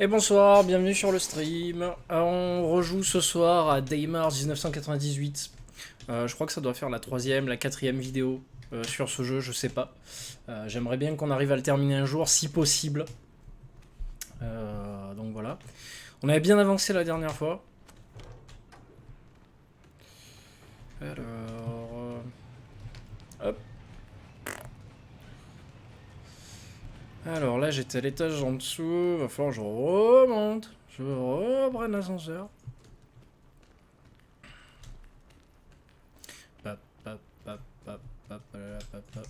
Et bonsoir, bienvenue sur le stream. On rejoue ce soir à Daymar 1998. Je crois que ça doit faire la troisième, la quatrième vidéo sur ce jeu, je sais pas. J'aimerais bien qu'on arrive à le terminer un jour, si possible. Donc voilà. On avait bien avancé la dernière fois. Alors... hop. Alors là, j'étais à l'étage en dessous. Va falloir que je remonte. Je reprenne l'ascenseur. Pap, pap, pap, pap, pap, pap, pap.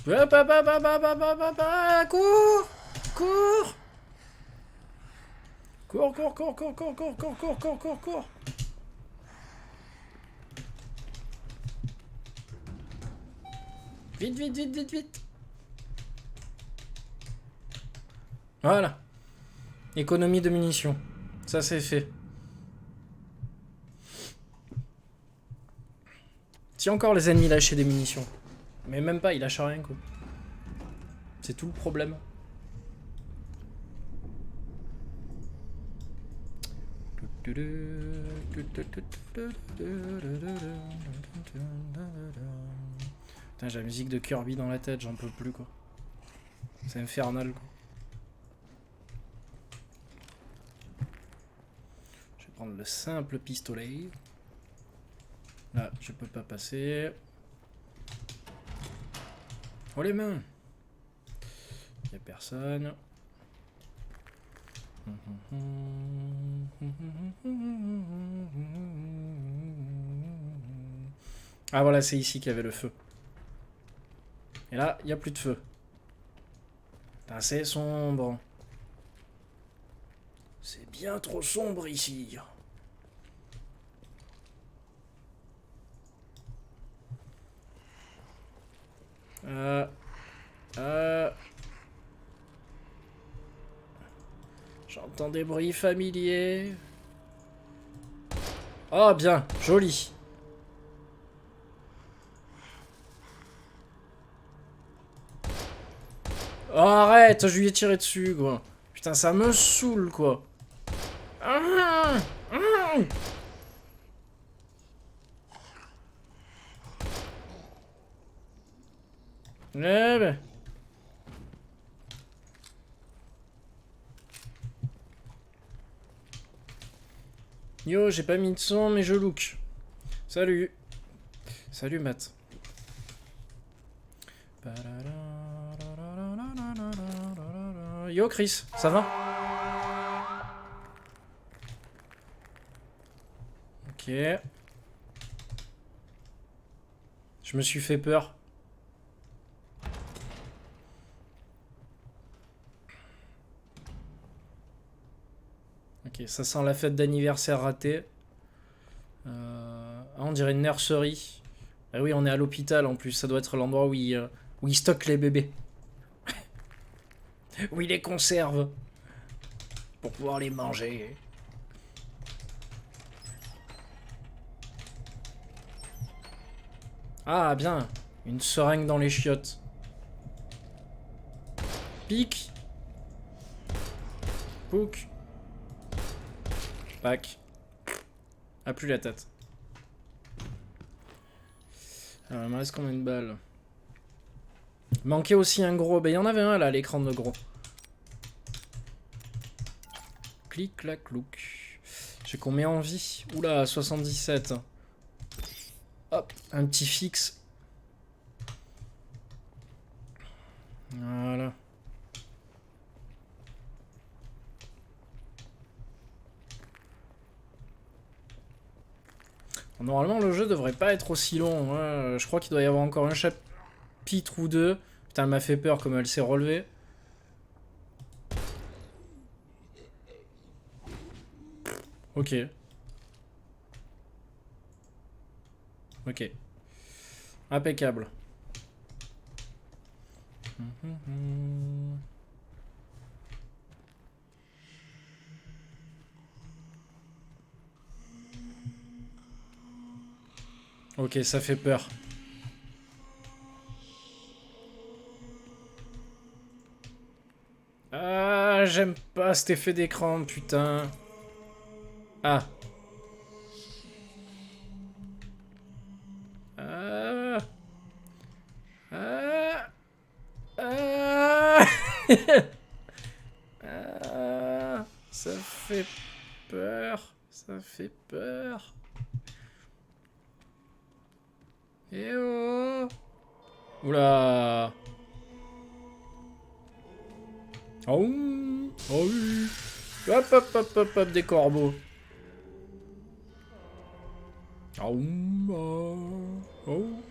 Hop, hop, hop, hop, hop, hop, hop, hop, hop, cours! Cours! Cours, cours, cours, cours, cours, cours, cours, cours, cours, cours, cours! Vite, vite, vite, vite, vite! Voilà. Économie de munitions. Ça, c'est fait. Si encore les ennemis lâchaient des munitions. Mais même pas, ils lâchent rien, quoi. C'est tout le problème. Putain, j'ai la musique de Kirby dans la tête, j'en peux plus, quoi. C'est infernal, quoi. Je vais prendre le simple pistolet. Là, je peux pas passer. Oh les mains! Y'a personne. Ah voilà, c'est ici qu'il y avait le feu. Et là, il n'y a plus de feu. C'est sombre. C'est bien trop sombre ici. J'entends des bruits familiers. Oh bien, joli. Oh, arrête, je lui ai tiré dessus, quoi. Putain, ça me saoule, quoi. Eh ben. Yo, j'ai pas mis de son, mais je look. Salut. Salut, Matt. Yo, Chris, ça va? Ok. Je me suis fait peur. Ok, ça sent la fête d'anniversaire ratée. Ah, on dirait une nurserie. Ah oui, on est à l'hôpital en plus. Ça doit être l'endroit où ils stockent les bébés. Où ils les conservent. Pour pouvoir les manger. Ah, bien. Une seringue dans les chiottes. Pique. Pouk. Pack. Ah, plus la tête. Alors, il me reste combien de balles? Manquait aussi un gros. Ben, il y en avait un là, à l'écran de gros. Clic, clac, clouc. J'ai combien en vie? Oula, 77. Hop, un petit fixe. Voilà. Normalement, le jeu devrait pas être aussi long. Hein. Je crois qu'il doit y avoir encore un chapitre ou deux. Putain, elle m'a fait peur comme elle s'est relevée. Ok. Ok. Impeccable. Ok, ça fait peur. Ah, j'aime pas cet effet d'écran, putain. Ah. Ah. Ah. Ah. Ah. Ça fait peur. Ça fait peur. Eh oh. Oula. Oh, oh oui. Hop, hop, hop, hop, hop, des corbeaux. Oh, oh, oh.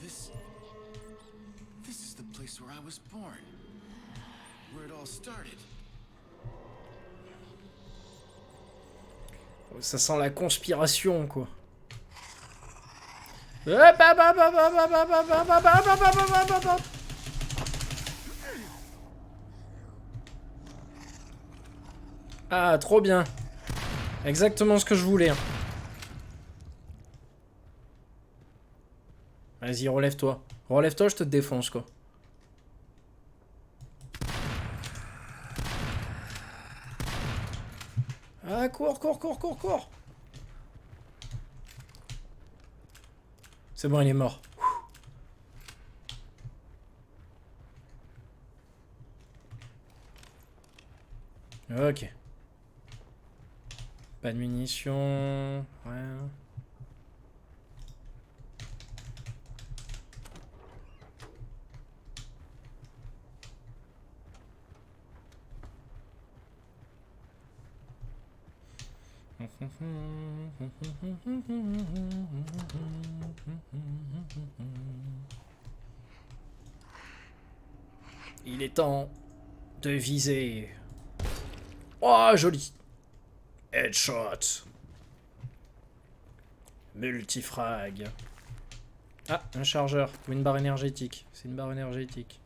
This is the place where I was born. Where it all started. Ça sent la conspiration, quoi. Hop, hop, hop, hop, hop, hop, hop, hop, hop, hop, hop, hop, hop, hop. Ah, trop bien. Exactement ce que je voulais. Vas-y, relève-toi. Relève-toi, je te défonce, quoi. Ah, cours, cours, cours, cours, cours. C'est bon, il est mort. Ok. Pas de munitions. Rien. Il est temps de viser. Oh, joli. Headshot. Multifrag. Ah, un chargeur ou une barre énergétique. C'est une barre énergétique.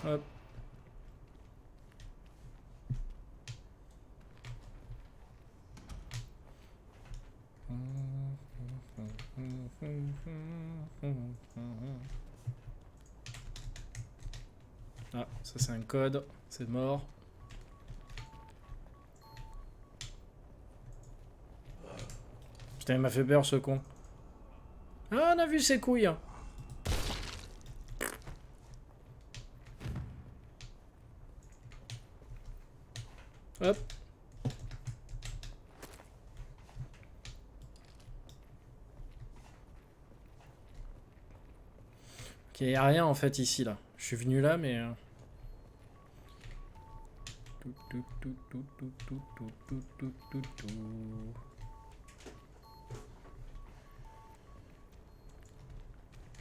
Hop. Ah, ça c'est un code. C'est mort. Putain, il m'a fait peur ce con. Ah, on a vu ses couilles. Hop. Ok, y a rien en fait ici là. Je suis venu là, mais.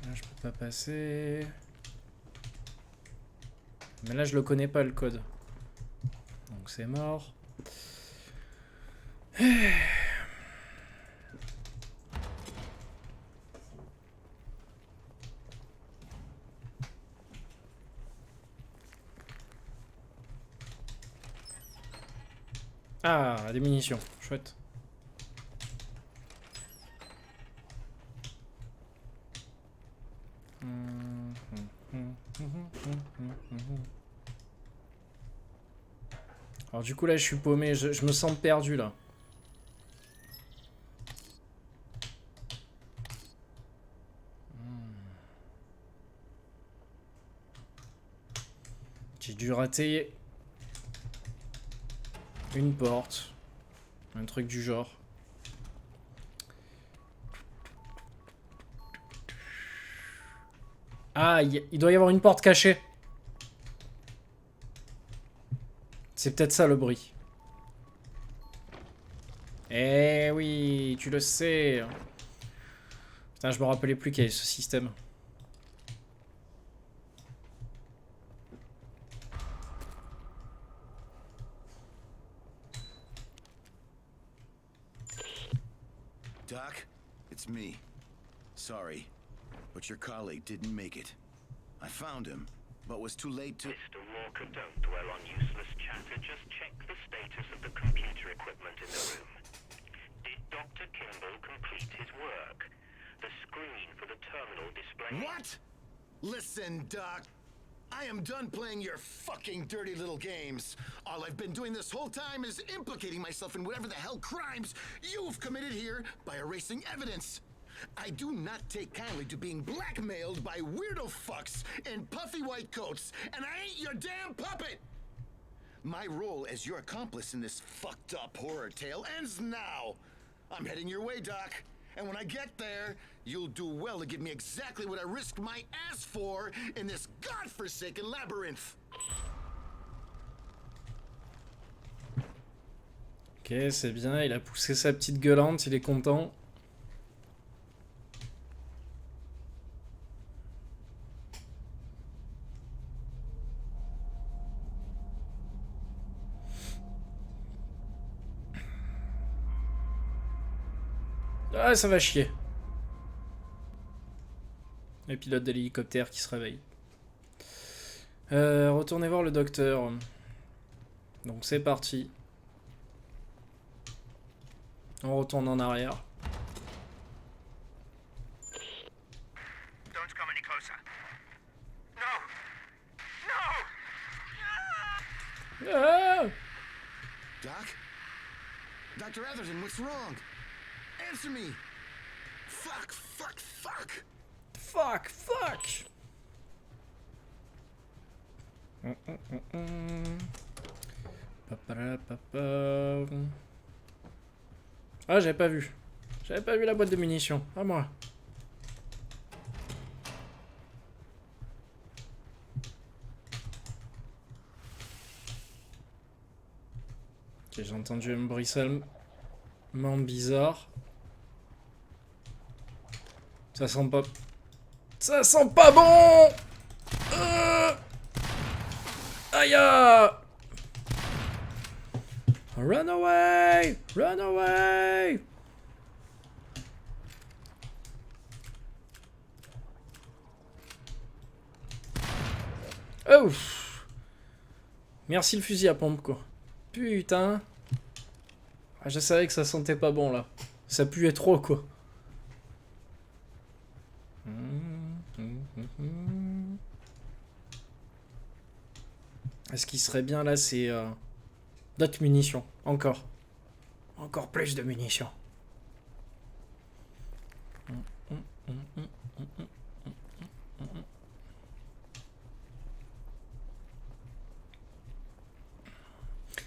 Là, je peux pas passer. Mais là, je le connais pas le code. Donc c'est mort. Ah, des munitions. Chouette. Alors du coup là je suis paumé, je me sens perdu là. J'ai dû rater une porte. Un truc du genre. Ah, il doit y avoir une porte cachée. C'est peut-être ça le bruit. Eh oui, tu le sais. Putain, je me rappelais plus qu'il y avait ce système. Doc, it's me. Sorry, but your colleague didn't make it. I found him, but was too late to... Mr. Walker, don't dwell on useless chatter. Just check the status of the computer equipment in the room. Did Dr. Kimball complete his work? The screen for the terminal display... What? Listen, Doc. I am done playing your fucking dirty little games. All I've been doing this whole time is implicating myself in whatever the hell crimes you've committed here by erasing evidence. I do not take kindly to being blackmailed by weirdo fucks in puffy white coats, and I ain't your damn puppet! My role as your accomplice in this fucked up horror tale ends now. I'm heading your way, Doc. And when I get there, you'll do well to give me exactly what I risked my ass for in this godforsaken labyrinth. Ok, c'est bien, il a poussé sa petite gueulante, il est content. Ah, ça va chier. Le pilote de l'hélicoptère qui se réveille. Retournez voir le docteur. Donc c'est parti. On retourne en arrière. Don't come any closer. No! No! Ah! Doc? Dr. Atherton, what's wrong? Answer me! Fuck, fuck, fuck! Fuck, fuck. Ah, j'avais pas vu. J'avais pas vu la boîte de munitions. À moi. Ok, j'ai entendu un bruissement bizarre. Ça sent pas... Ça sent pas bon. Aïe. Run away! Run away! Oh! Merci le fusil à pompe, quoi. Putain. Ah, je savais que ça sentait pas bon, là. Ça puait trop, quoi. Ce qui serait bien, là, c'est... d'autres munitions. Encore. Encore plus de munitions.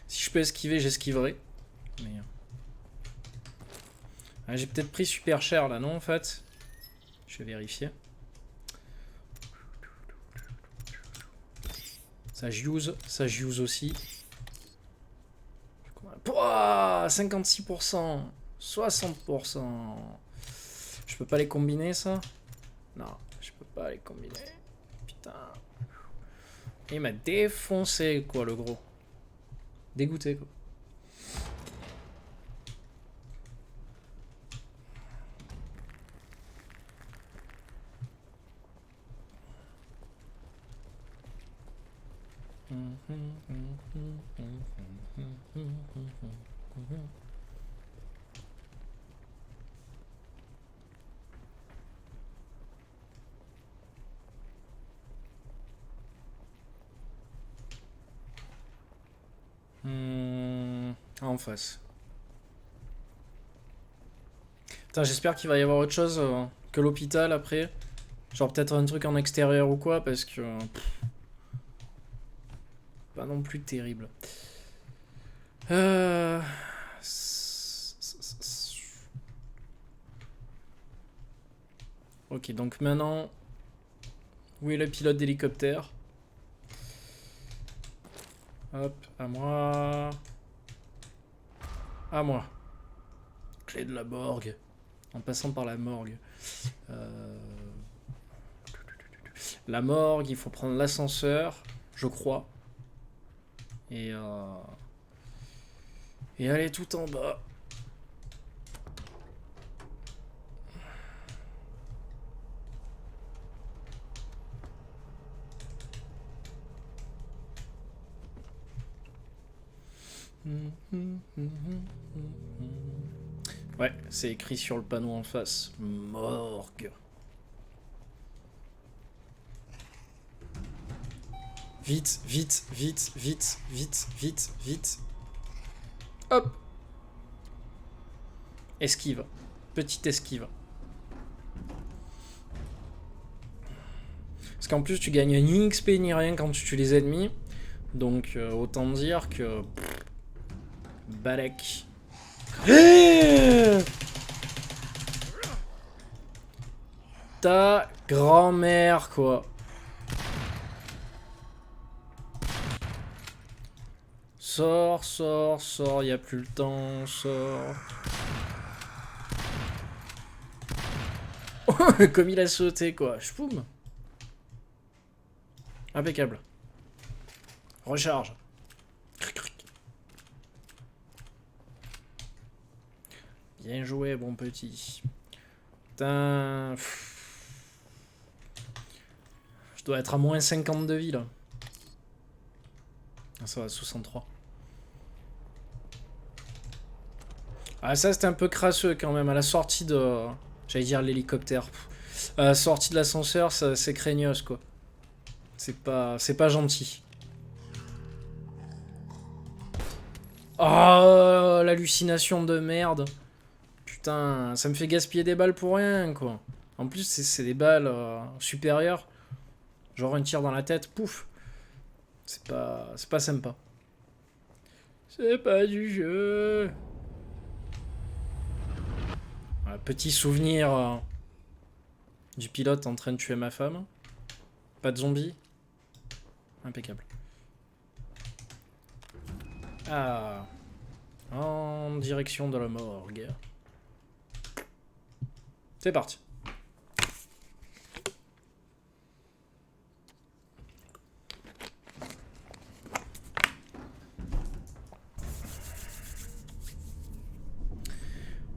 Si je peux esquiver, j'esquiverai. Mais... ah, j'ai peut-être pris super cher, là, non, en fait? Je vais vérifier. Ça j'use aussi. Pouah, 56%, 60%. Je peux pas les combiner, ça? Non, je peux pas les combiner. Putain. Il m'a défoncé, quoi, le gros. Dégoûté, quoi. En face. Putain, j'espère qu'il va y avoir autre chose que l'hôpital après. Genre peut-être un truc en extérieur ou quoi, parce que... pas non plus terrible. Ok, donc maintenant... où est le pilote d'hélicoptère? Hop, à moi. À moi. Clé de la morgue. En passant par la morgue. La morgue, il faut prendre l'ascenseur, je crois. Et aller tout en bas. Ouais, c'est écrit sur le panneau en face. Morgue. Vite, vite, vite, vite, vite, vite, vite. Hop. Esquive. Petite esquive. Parce qu'en plus, tu gagnes ni XP ni rien quand tu tues les ennemis. Donc, autant dire que... Balek. Ta grand-mère, quoi. Sors, sors, sors, y a plus le temps, sors. Comme il a sauté, quoi. Chpoum. Impeccable. Recharge. Bien joué, bon petit. Putain. Je dois être à moins 50 de vie, là. Ah, ça va, 63. Ah, ça, c'était un peu crasseux, quand même. À la sortie de... J'allais dire l'hélicoptère. À la sortie de l'ascenseur, c'est craignos, quoi. C'est pas gentil. Oh, l'hallucination de merde. Putain, ça me fait gaspiller des balles pour rien, quoi. En plus, c'est des balles supérieures. Genre un tir dans la tête, pouf. C'est pas sympa. C'est pas du jeu. Voilà, petit souvenir du pilote en train de tuer ma femme. Pas de zombies. Impeccable. Ah. En direction de la morgue. C'est parti.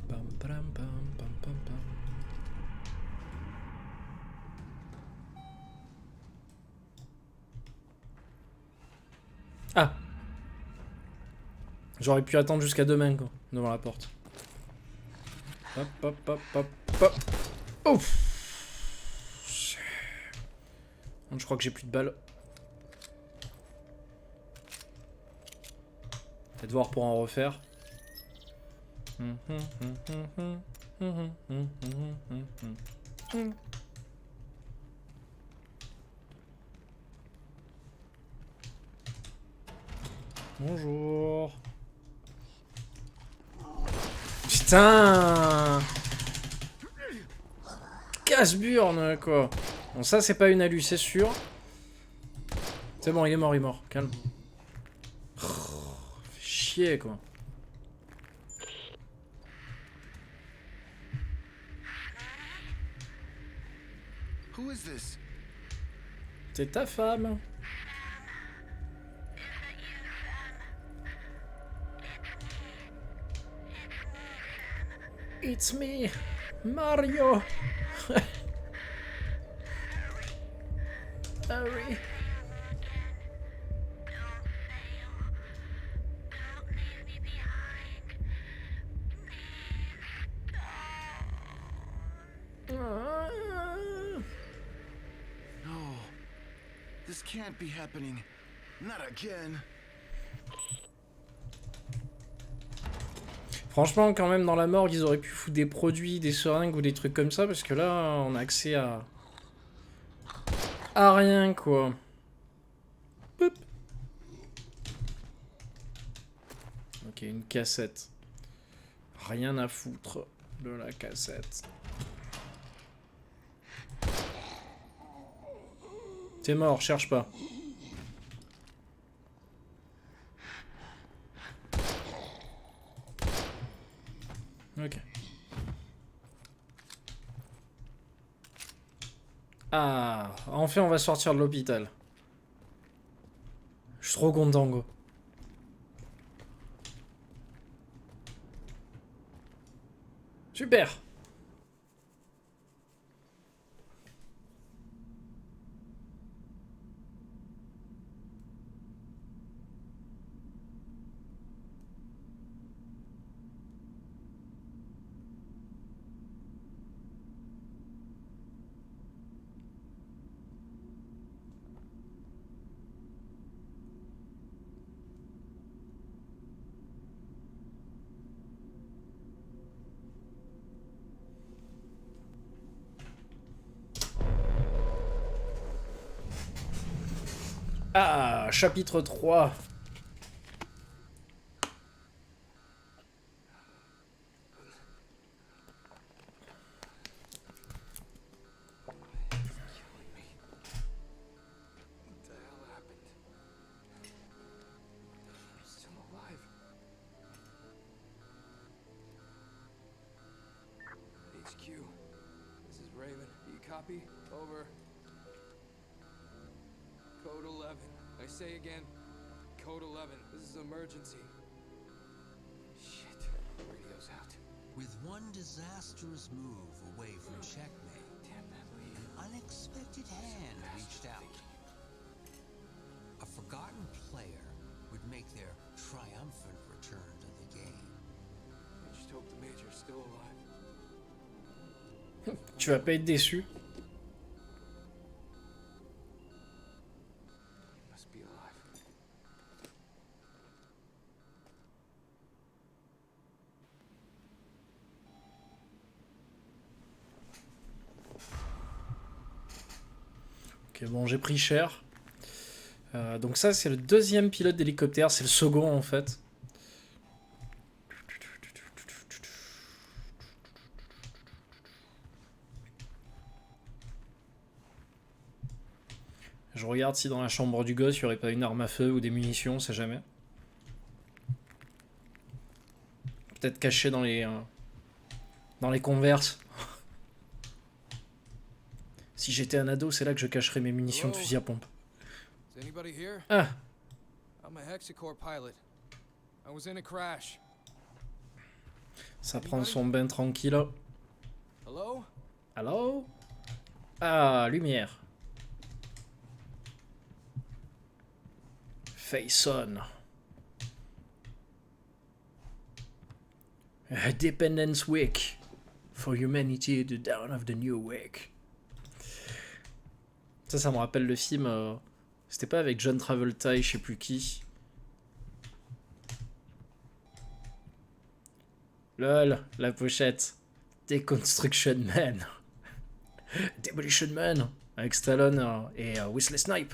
Pam, pam, pam, pam, pam, pam. Ah. J'aurais pu attendre jusqu'à demain, quoi, devant la porte. Hop, hop, hop, hop, hop. Ouf. Je crois que j'ai plus de balles. Peut-être voir pour en refaire. Bonjour. Putain. Casse-burne, quoi. Bon, ça, c'est pas une alu, c'est sûr. C'est bon, il est mort, calme. Oh, fait chier, quoi. Who is this? C'est ta femme. It's me, Mario. Hurry. No. This can't be happening. Not again. Franchement, quand même, dans la morgue, ils auraient pu foutre des produits, des seringues ou des trucs comme ça, parce que là, on a accès à rien, quoi. Poup. Ok, une cassette. Rien à foutre de la cassette. T'es mort, cherche pas. Ok. Ah, enfin on va sortir de l'hôpital. Je suis trop content, go. Super. Ah, chapitre 3. HQ, this is Raven. Do you copy? Over. Code 11. I say again, Code 11. This is emergency. Shit, radio's out. With one disastrous move away from checkmate, Damn that lead. an unexpected hand reached out. A forgotten player would make their triumphant return to the game. I just hope the Major's still alive. Tu vas pas être déçu. He must be alive. Ok, bon, j'ai pris cher. Donc ça, c'est le deuxième pilote d'hélicoptère. C'est le second, en fait. Je regarde si dans la chambre du gosse, il n'y aurait pas une arme à feu ou des munitions, on sait jamais. Peut-être caché dans les Converse. Si j'étais un ado, c'est là que je cacherais mes munitions de fusil à pompe. Is anybody here? Ah, I'm a Hexacore pilot. I was in a crash. ça prend son bain tranquille. Hello? Allô? Ah, lumière. Face on. Dependence Week. For humanity, the dawn of the new week. Ça me rappelle le film. C'était pas avec John Travolta et je sais plus qui. Lol, la pochette. Deconstruction Man. Demolition Man. Avec Stallone et Wesley Snipes.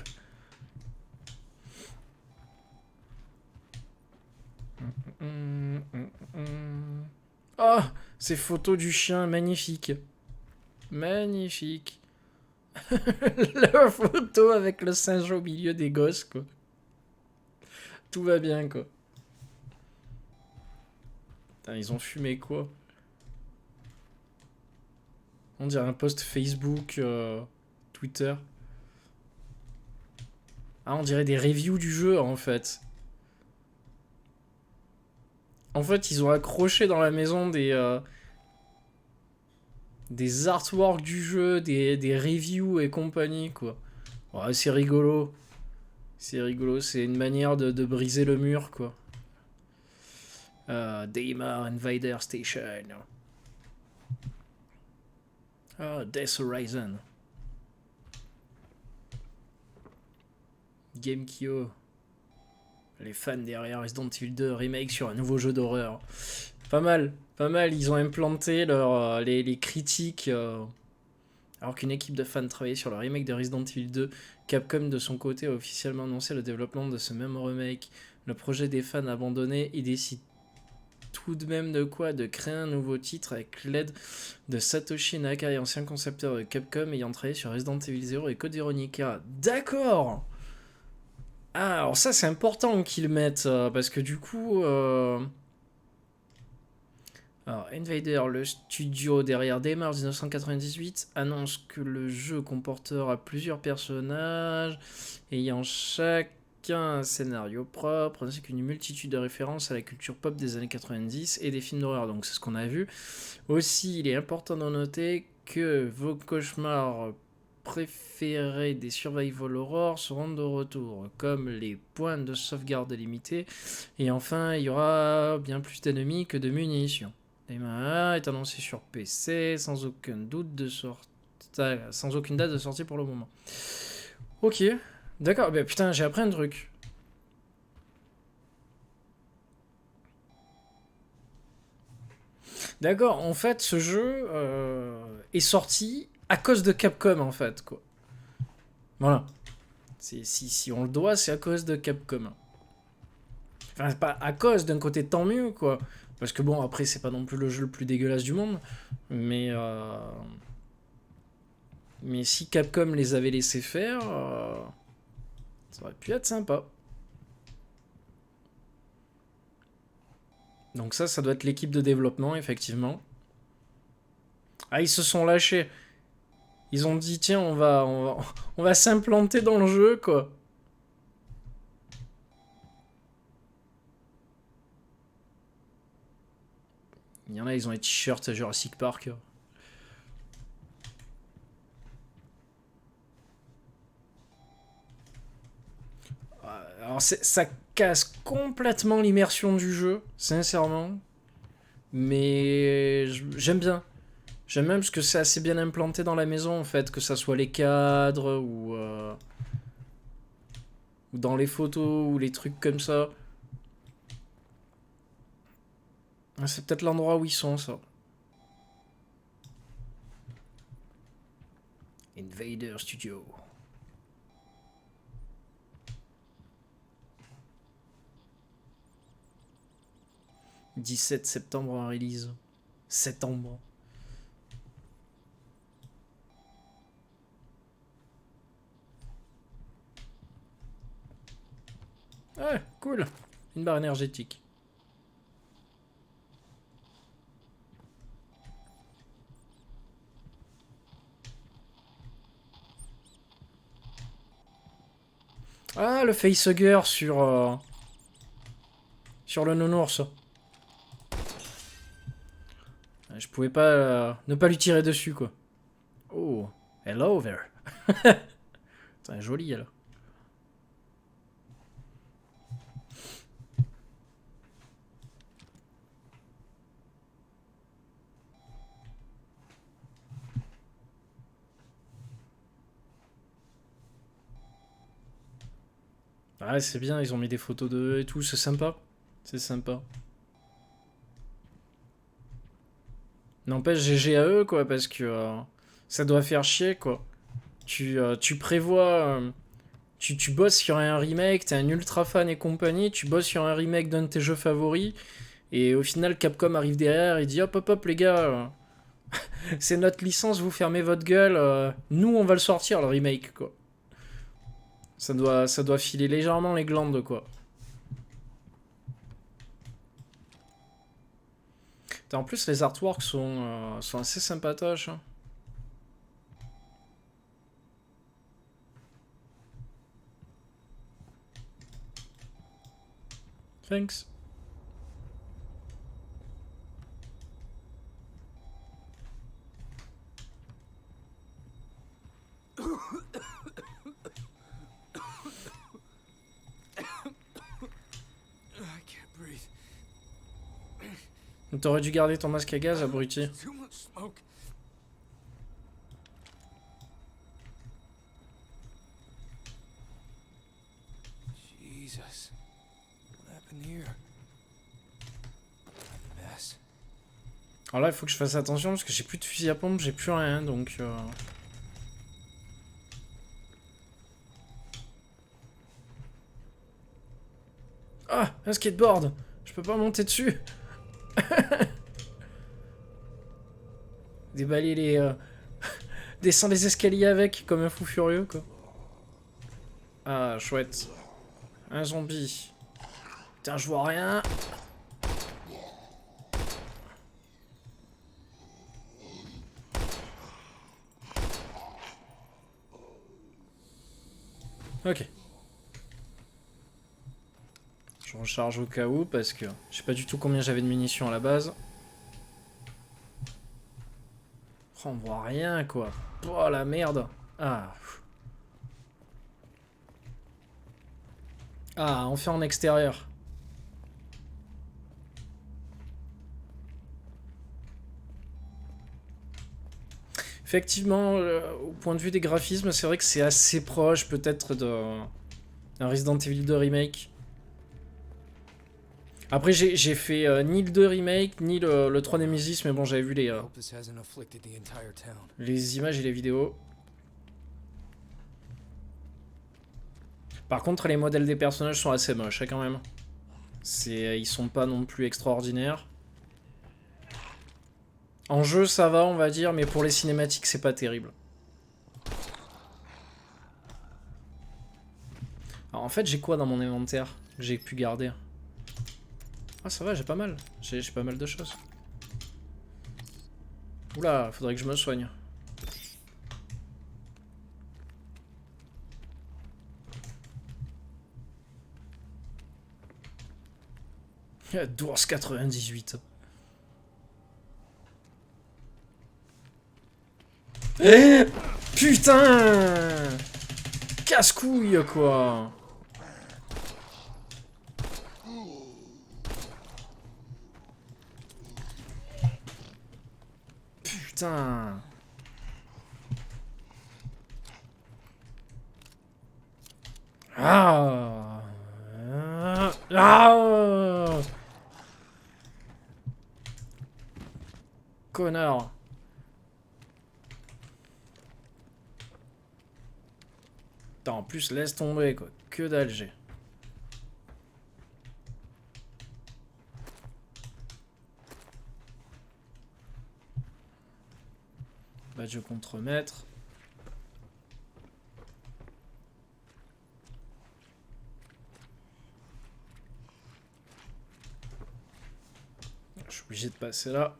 Oh, ces photos du chien, magnifique. Magnifique. La photo avec le singe au milieu des gosses, quoi. Tout va bien, quoi. Putain, ils ont fumé quoi? On dirait un post Facebook, Twitter. Ah, on dirait des reviews du jeu, en fait. En fait, ils ont accroché dans la maison des artworks du jeu, des reviews et compagnie, quoi. Ouais, c'est rigolo. C'est rigolo, c'est une manière de briser le mur, quoi. Daymar Invader Station. Ah, Death Horizon. GameKyo. Les fans derrière Resident Evil 2 remake sur un nouveau jeu d'horreur. Pas mal, pas mal. Ils ont implanté les critiques. Alors qu'une équipe de fans travaillait sur le remake de Resident Evil 2, Capcom de son côté a officiellement annoncé le développement de ce même remake. Le projet des fans abandonné et décide tout de même de quoi? De créer un nouveau titre avec l'aide de Satoshi Nakai, ancien concepteur de Capcom ayant travaillé sur Resident Evil 0 et Code Veronica. D'accord! Ah, alors ça c'est important qu'ils le mettent, parce que du coup... Alors, Invader, le studio derrière Daymar 1998, annonce que le jeu comportera plusieurs personnages, ayant chacun un scénario propre, ainsi qu'une multitude de références à la culture pop des années 90 et des films d'horreur, donc c'est ce qu'on a vu. Aussi, il est important de noter que vos cauchemars préférés des survival horror seront de retour, comme les points de sauvegarde limités, et enfin, il y aura bien plus d'ennemis que de munitions. Daymar est annoncé sur PC sans aucun doute de sans aucune date de sortie pour le moment. Ok, d'accord. Bah putain, j'ai appris un truc. D'accord, en fait, ce jeu est sorti à cause de Capcom, en fait, quoi. Voilà. Si on le doit, c'est à cause de Capcom. Enfin, c'est pas à cause, d'un côté tant mieux, quoi. Parce que bon, après, c'est pas non plus le jeu le plus dégueulasse du monde. Mais si Capcom les avait laissés faire, ça aurait pu être sympa. Donc ça doit être l'équipe de développement, effectivement. Ah, ils se sont lâchés. Ils ont dit, tiens, on va s'implanter dans le jeu, quoi. Il y en a, ils ont les t-shirts Jurassic Park. Alors ça casse complètement l'immersion du jeu, sincèrement. Mais j'aime bien. J'aime bien parce que c'est assez bien implanté dans la maison, en fait. Que ça soit les cadres ou dans les photos ou les trucs comme ça. C'est peut-être l'endroit où ils sont, ça. Invader Studio. « 17 septembre en release. Septembre. » Ouais, cool. Une barre énergétique. Ah, le facehugger sur le nounours. Je pouvais pas ne pas lui tirer dessus, quoi. Oh, hello there. C'est joli, alors. Ah, c'est bien, ils ont mis des photos d'eux et tout, c'est sympa. C'est sympa. N'empêche, GG à eux, quoi, parce que ça doit faire chier, quoi. Tu prévois... tu bosses sur un remake, t'es un ultra fan et compagnie, tu bosses sur un remake d'un de tes jeux favoris, et au final, Capcom arrive derrière et dit hop, hop, hop, les gars, c'est notre licence, vous fermez votre gueule, nous, on va le sortir, le remake, quoi. Ça doit filer légèrement les glandes, quoi. En plus, les artworks sont assez sympatoches. Hein. Thanks. T'aurais dû garder ton masque à gaz, abruti. Jesus. What happened here? A mess. Alors là, il faut que je fasse attention parce que j'ai plus de fusil à pompe, j'ai plus rien, donc... Ah, un skateboard. Je peux pas monter dessus. Déballer les... descendre les escaliers avec, comme un fou furieux, quoi. Ah, chouette. Un zombie. Putain, je vois rien. Ok. Je recharge au cas où, parce que je sais pas du tout combien j'avais de munitions à la base. Oh, on voit rien, quoi. Oh, la merde. Ah. Ah, on fait en extérieur. Effectivement, au point de vue des graphismes, c'est vrai que c'est assez proche, peut-être, d'un Resident Evil 2 Remake. Après, j'ai fait ni le 2 Remake, ni le 3 Nemesis, mais bon, j'avais vu les images et les vidéos. Par contre, les modèles des personnages sont assez moches, hein, quand même. Ils sont pas non plus extraordinaires. En jeu, ça va, on va dire, mais pour les cinématiques, c'est pas terrible. Alors, en fait, j'ai quoi dans mon inventaire que j'ai pu garder? Ah, ça va, j'ai pas mal. J'ai pas mal de choses. Oula, faudrait que je me soigne. D'ours 98. Putain! Casse-couille, quoi! Putain! Ah! Ah! Connard! Putain, en plus, laisse tomber, quoi. Que d'Alger. Badge contre-maître. Je suis obligé de passer là.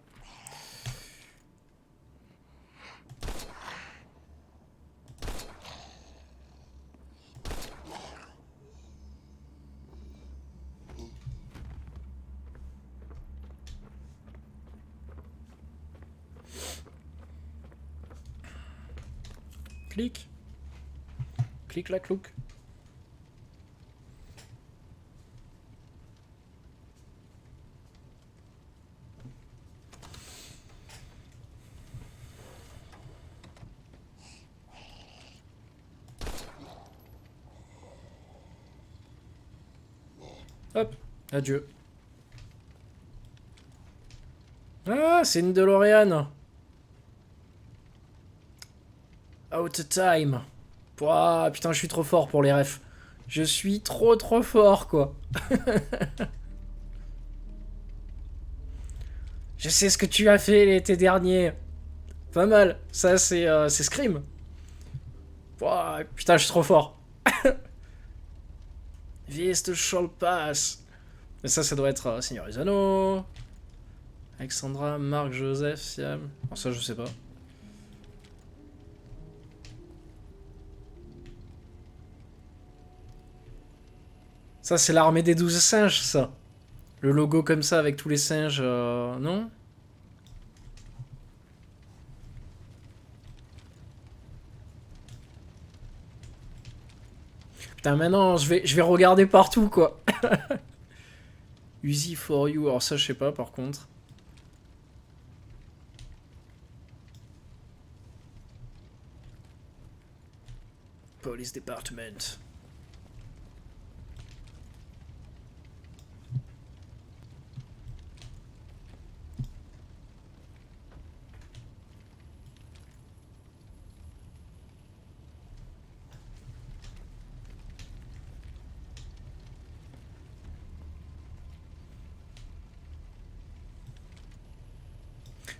Clic. Clic la clouc. Hop, adieu. Ah, c'est une DeLorean. Out of time. Pouah, putain, je suis trop fort pour les refs. Je suis trop fort, quoi. Je sais ce que tu as fait l'été dernier. Pas mal. Ça, c'est Scream. Pouah, putain, je suis trop fort. Viste shall pass. Mais ça doit être Seigneur Isano. Alexandra, Marc, Joseph, Siam. Bon, ça, je sais pas. Ça, c'est l'armée des 12 singes, ça. Le logo comme ça, avec tous les singes, non? Putain, maintenant, je vais regarder partout, quoi. Uzi for you, alors ça, je sais pas, par contre. Police Department.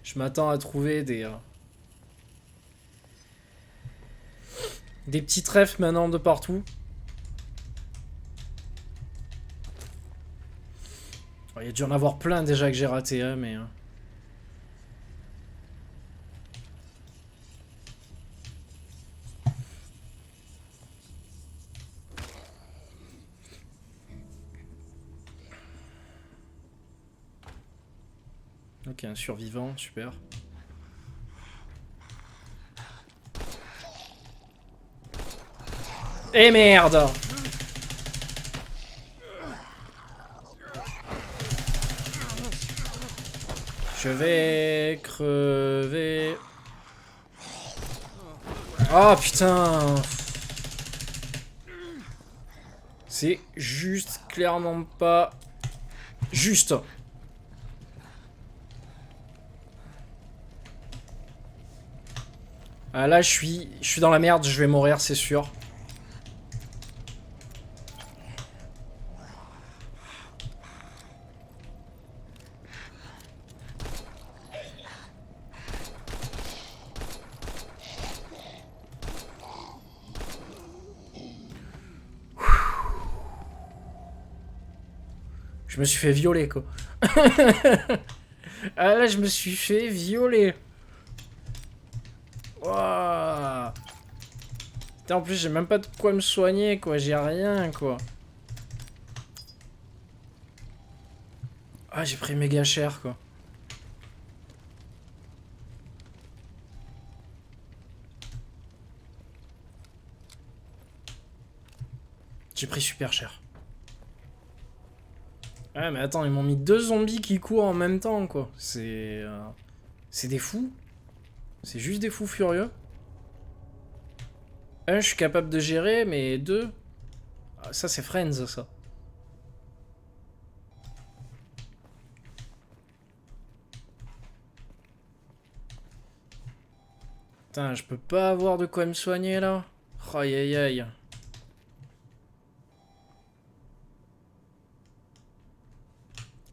Je m'attends à trouver des petits trèfles maintenant de partout. Il y a dû en avoir plein déjà que j'ai raté, hein, mais... Ok, un survivant, super. Eh merde! Je vais crever. Oh putain! C'est juste clairement pas juste. Ah là, je suis dans la merde, je vais mourir, c'est sûr. Je me suis fait violer, quoi. Ah là, je me suis fait violer. Wouah. Putain, en plus, j'ai même pas de quoi me soigner, quoi. J'ai rien, quoi. Ah, j'ai pris méga cher, quoi. J'ai pris super cher. Ouais, mais attends, ils m'ont mis 2 zombies qui courent en même temps, quoi. C'est des fous. C'est juste des fous furieux. Un, je suis capable de gérer, mais deux... Ah, ça, c'est Friends, ça. Putain, je peux pas avoir de quoi me soigner, là. Aïe, aïe, aïe.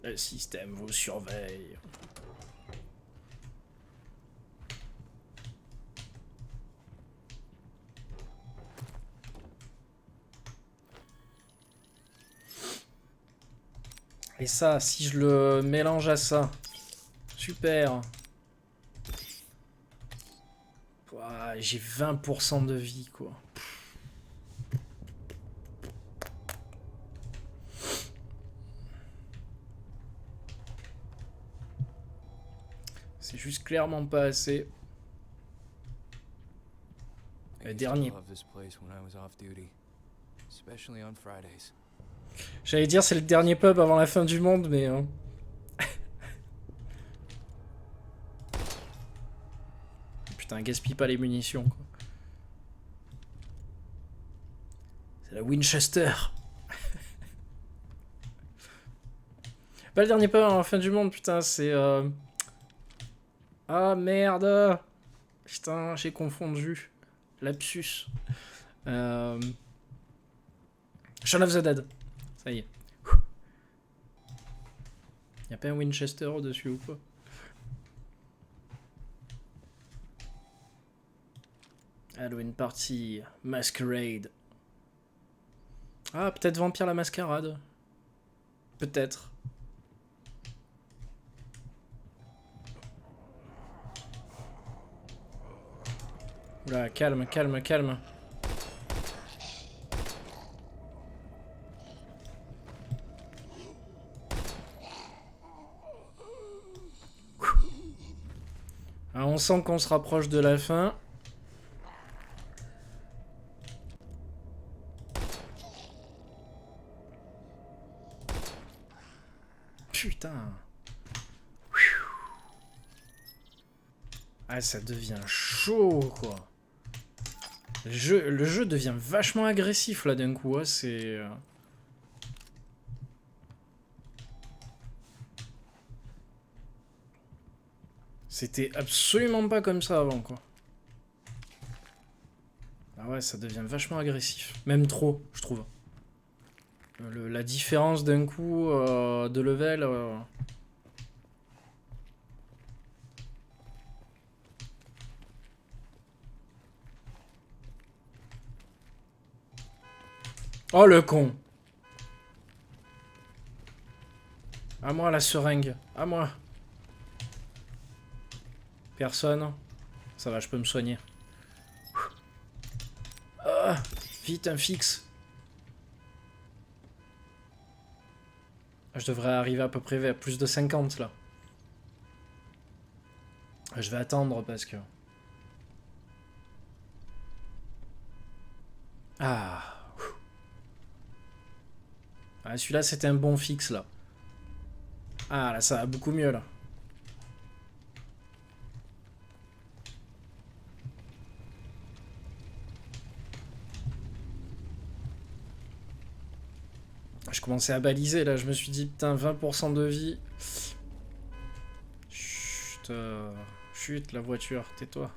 Le système vous surveille. Et ça, si je le mélange à ça. Super. Ouah, j'ai 20% de vie, quoi. C'est juste clairement pas assez. Le dernier. J'allais dire c'est le dernier pub avant la fin du monde, mais... Putain, gaspille pas les munitions, quoi. C'est la Winchester. Pas le dernier pub avant la fin du monde, putain, c'est... Ah, merde. Putain, j'ai confondu. Lapsus. Shaun of the Dead. Ça y est. Y'a pas un Winchester au-dessus ou quoi? Halloween Party. Masquerade. Ah, peut-être Vampire la Mascarade. Peut-être. Oula, calme, calme, calme. Ah, on sent qu'on se rapproche de la fin. Putain. Ah, ça devient chaud, quoi. Le jeu devient vachement agressif, là, d'un coup. Hein, c'est... C'était absolument pas comme ça avant, quoi. Ah ouais, ça devient vachement agressif. Même trop, je trouve. La différence d'un coup de level... Oh, le con! À moi, la seringue. À moi. Personne. Ça va, je peux me soigner. Ah, vite, un fixe. Je devrais arriver à peu près à plus de 50, là. Je vais attendre, parce que... Ah... Ah, celui-là, c'était un bon fixe, là. Ah, là, ça va beaucoup mieux, là. Je commençais à baliser, là. Je me suis dit, putain, 20% de vie. Chut, chut, la voiture, tais-toi.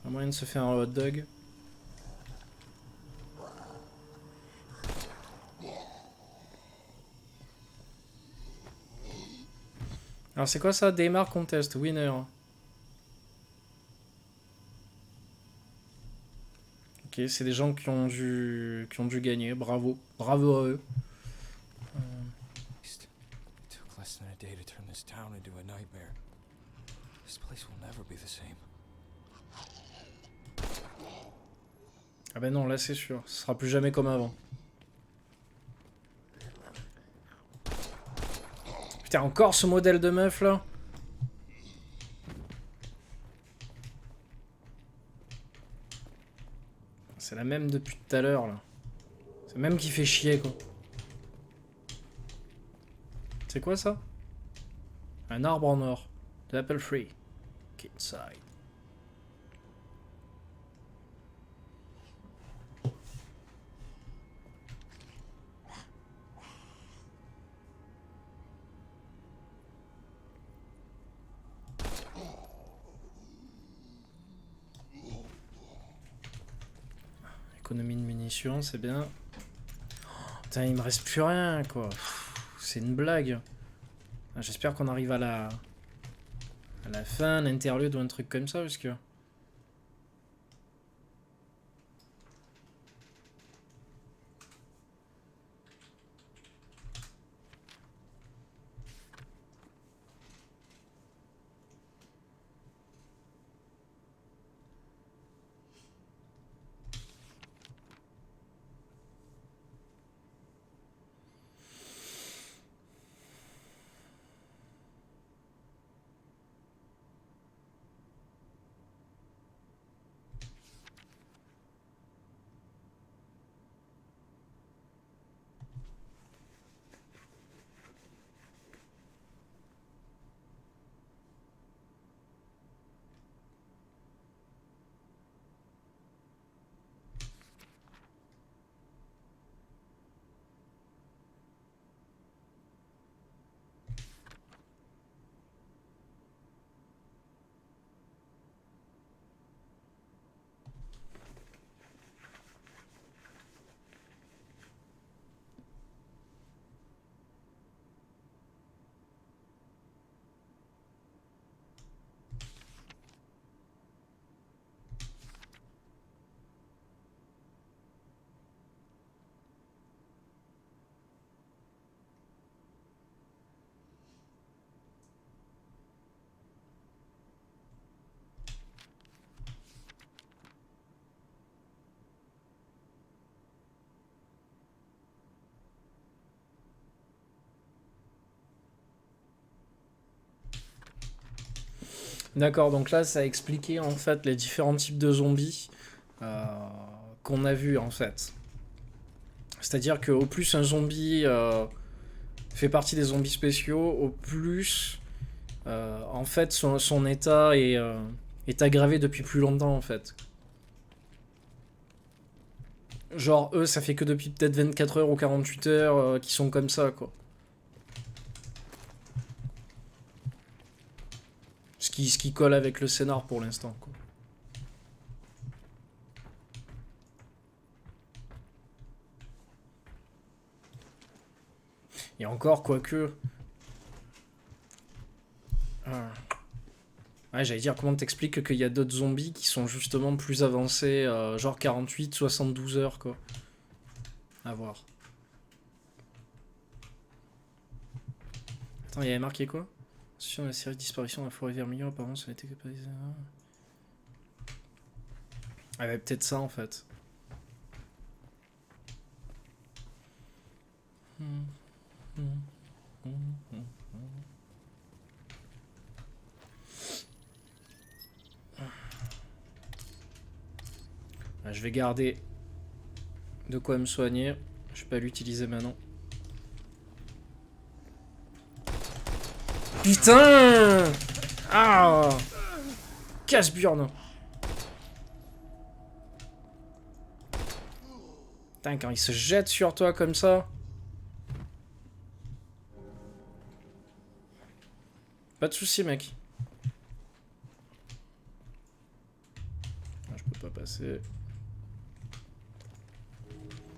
À moyen de se faire un hot dog. Alors c'est quoi ça? Daymar Contest, winner. Ok, c'est des gens qui ont dû gagner. Bravo. Bravo à eux. It took less than a day to turn this town into a nightmare. This place will never be the same. Ah ben non, là c'est sûr. Ce sera plus jamais comme avant. Putain, encore ce modèle de meuf là. C'est la même depuis tout à l'heure là. C'est la même qui fait chier quoi. C'est quoi ça? Un arbre en or. De l'Apple Free. Inside. Économie de munitions, c'est bien. Oh, putain, il me reste plus rien, quoi. C'est une blague. Ah, j'espère qu'on arrive à la fin, l'interlude ou un truc comme ça, parce que... D'accord, donc là, ça a expliqué, en fait, les différents types de zombies qu'on a vus, en fait. C'est-à-dire qu'au plus un zombie fait partie des zombies spéciaux, au plus, en fait, son état est aggravé depuis plus longtemps, en fait. Genre, eux, ça fait que depuis peut-être 24 heures ou 48 heures qu'ils sont comme ça, quoi. Ce qui colle avec le scénar pour l'instant, quoi. Et encore, quoique... Ouais, j'allais dire, comment t'expliques qu'il y a d'autres zombies qui sont justement plus avancés, genre 48, 72 heures, quoi. À voir. Attends, il y avait marqué quoi? Sur la série de disparition de la forêt vermillon, apparemment, ça n'était que pas... Ah ouais, peut-être ça, en fait. Je vais garder de quoi me soigner. Je vais pas l'utiliser maintenant. Putain! Ah! Casse-burne! Putain, quand il se jette sur toi comme ça... Pas de soucis, mec. Je peux pas passer...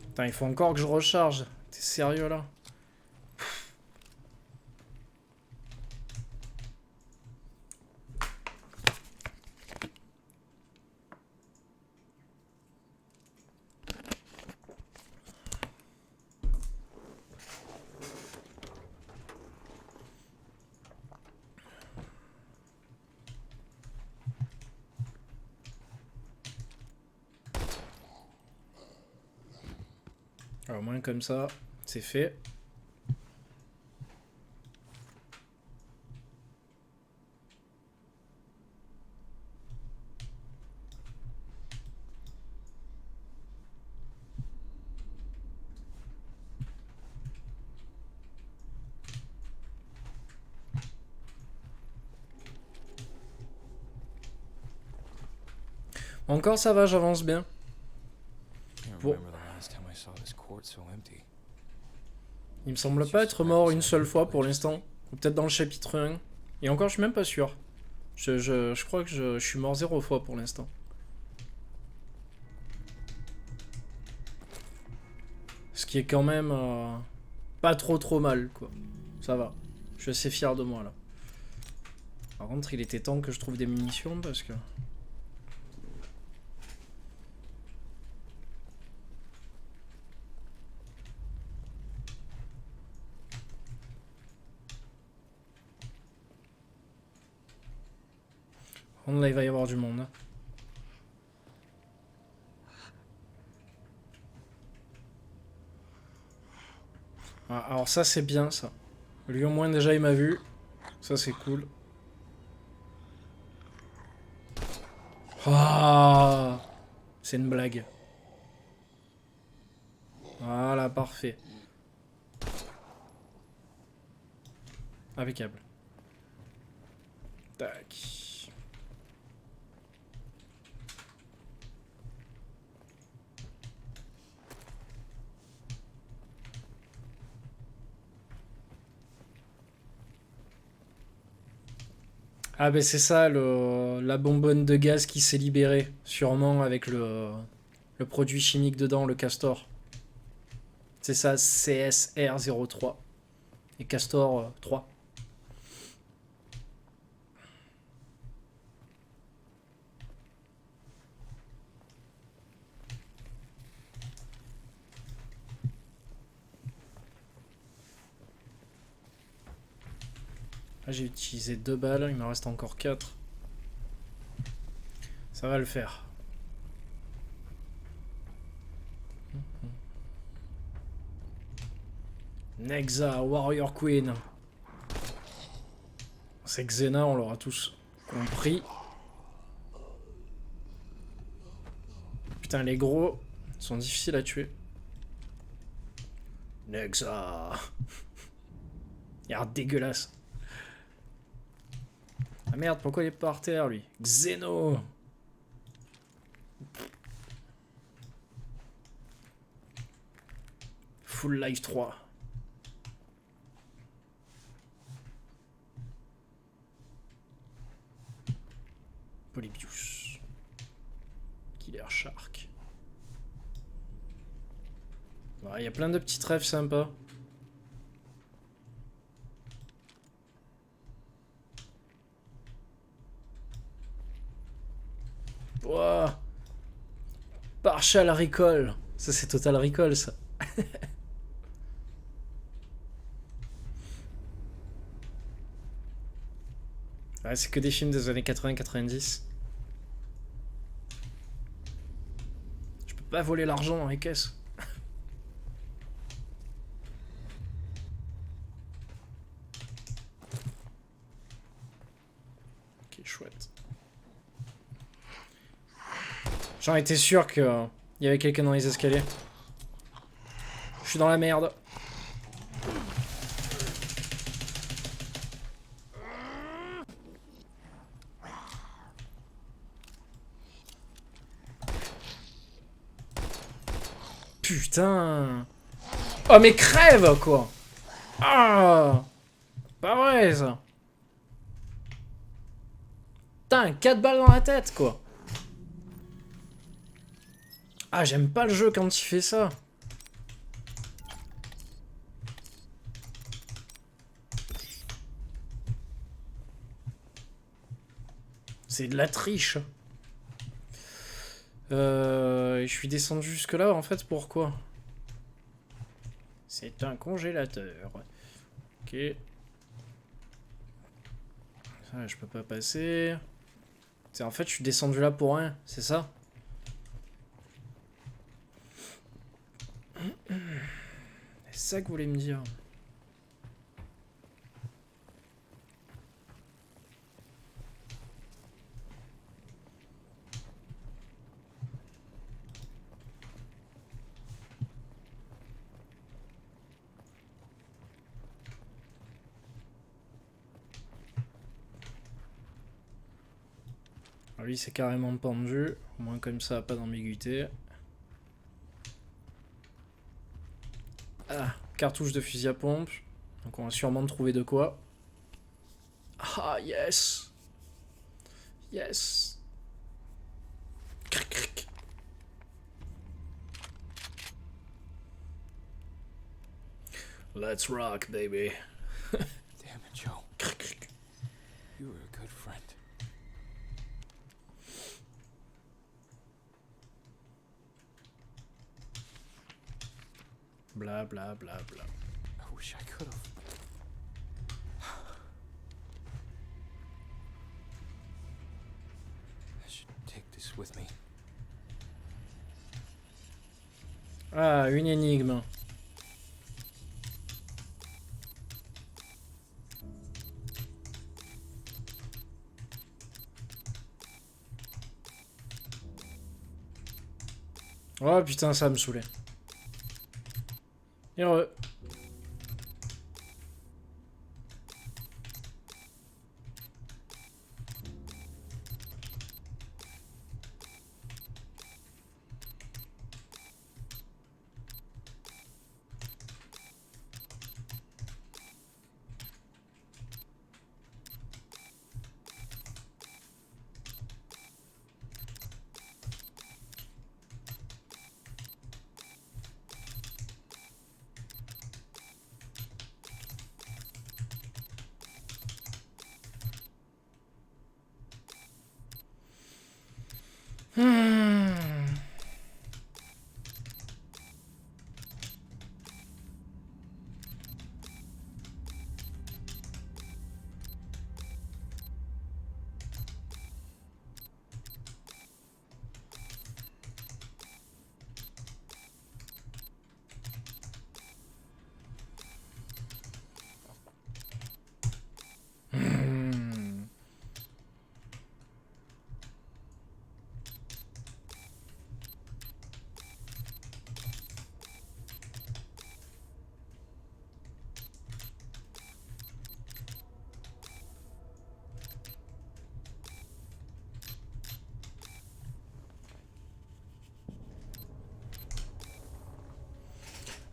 Putain, il faut encore que je recharge. T'es sérieux, là? Alors, au moins comme ça, c'est fait. Encore ça va, j'avance bien. Can't Bon. remember the last time I saw this court so empty. Il me semble pas être mort une seule fois pour l'instant. Ou peut-être dans le chapitre 1. Et encore, je suis même pas sûr. Je crois que je suis mort 0 fois pour l'instant. Ce qui est quand même pas trop mal, quoi. Ça va. Je suis assez fier de moi, là. Par contre, il était temps que je trouve des munitions, parce que... Là, il va y avoir du monde. Ah, alors ça, c'est bien, ça. Lui, au moins, déjà, il m'a vu. Ça, c'est cool. Ah, c'est une blague. Voilà, parfait. Impeccable. Tac. Ah ben c'est ça, la bonbonne de gaz qui s'est libérée, sûrement avec le produit chimique dedans, le castor. C'est ça, CSR03. Et castor 3. Là j'ai utilisé 2 balles, il me reste encore 4. Ça va le faire. Nexa, Warrior Queen. C'est Xena, on l'aura tous compris. Putain, les gros sont difficiles à tuer. Nexa. Il a l'air dégueulasse. Ah merde, pourquoi il est par terre lui? Xeno. Full Life 3. Polybius. Killer Shark. Il y a plein de petits rêves sympas. Ouah. Partial Recall. Ça c'est Total Recall ça. Ouais, c'est que des films des années 80-90. Je peux pas voler l'argent dans les caisses. Ok, chouette. J'en étais sûr que il y avait quelqu'un dans les escaliers. Je suis dans la merde. Putain. Oh mais crève quoi. Ah. Pas vrai ça. Putain, 4 balles dans la tête quoi. Ah, j'aime pas le jeu quand il fait ça. C'est de la triche. Je suis descendu jusque là en fait, pourquoi? C'est un congélateur. Ok. Ça, je peux pas passer. En fait, je suis descendu là pour rien, c'est ça? ça que vous voulez me dire. Lui c'est carrément pendu, au moins comme ça, pas d'ambiguïté. Ah, cartouche de fusil à pompe, donc on va sûrement trouver de quoi. Ah yes. Yes. Cric, cric. Let's rock, baby. Damn it, Joe. Cric, cric. You were a good friend. Bla bla bla bla. I wish I could have. I should take this with me. Ah, une énigme. Oh putain, ça me saoulait. Heureux.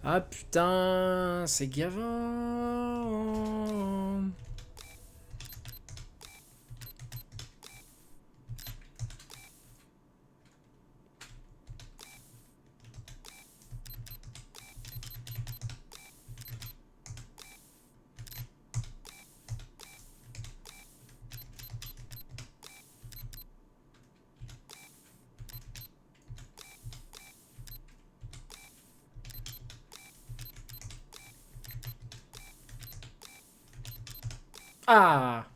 Ah putain, c'est Gavin. Ah.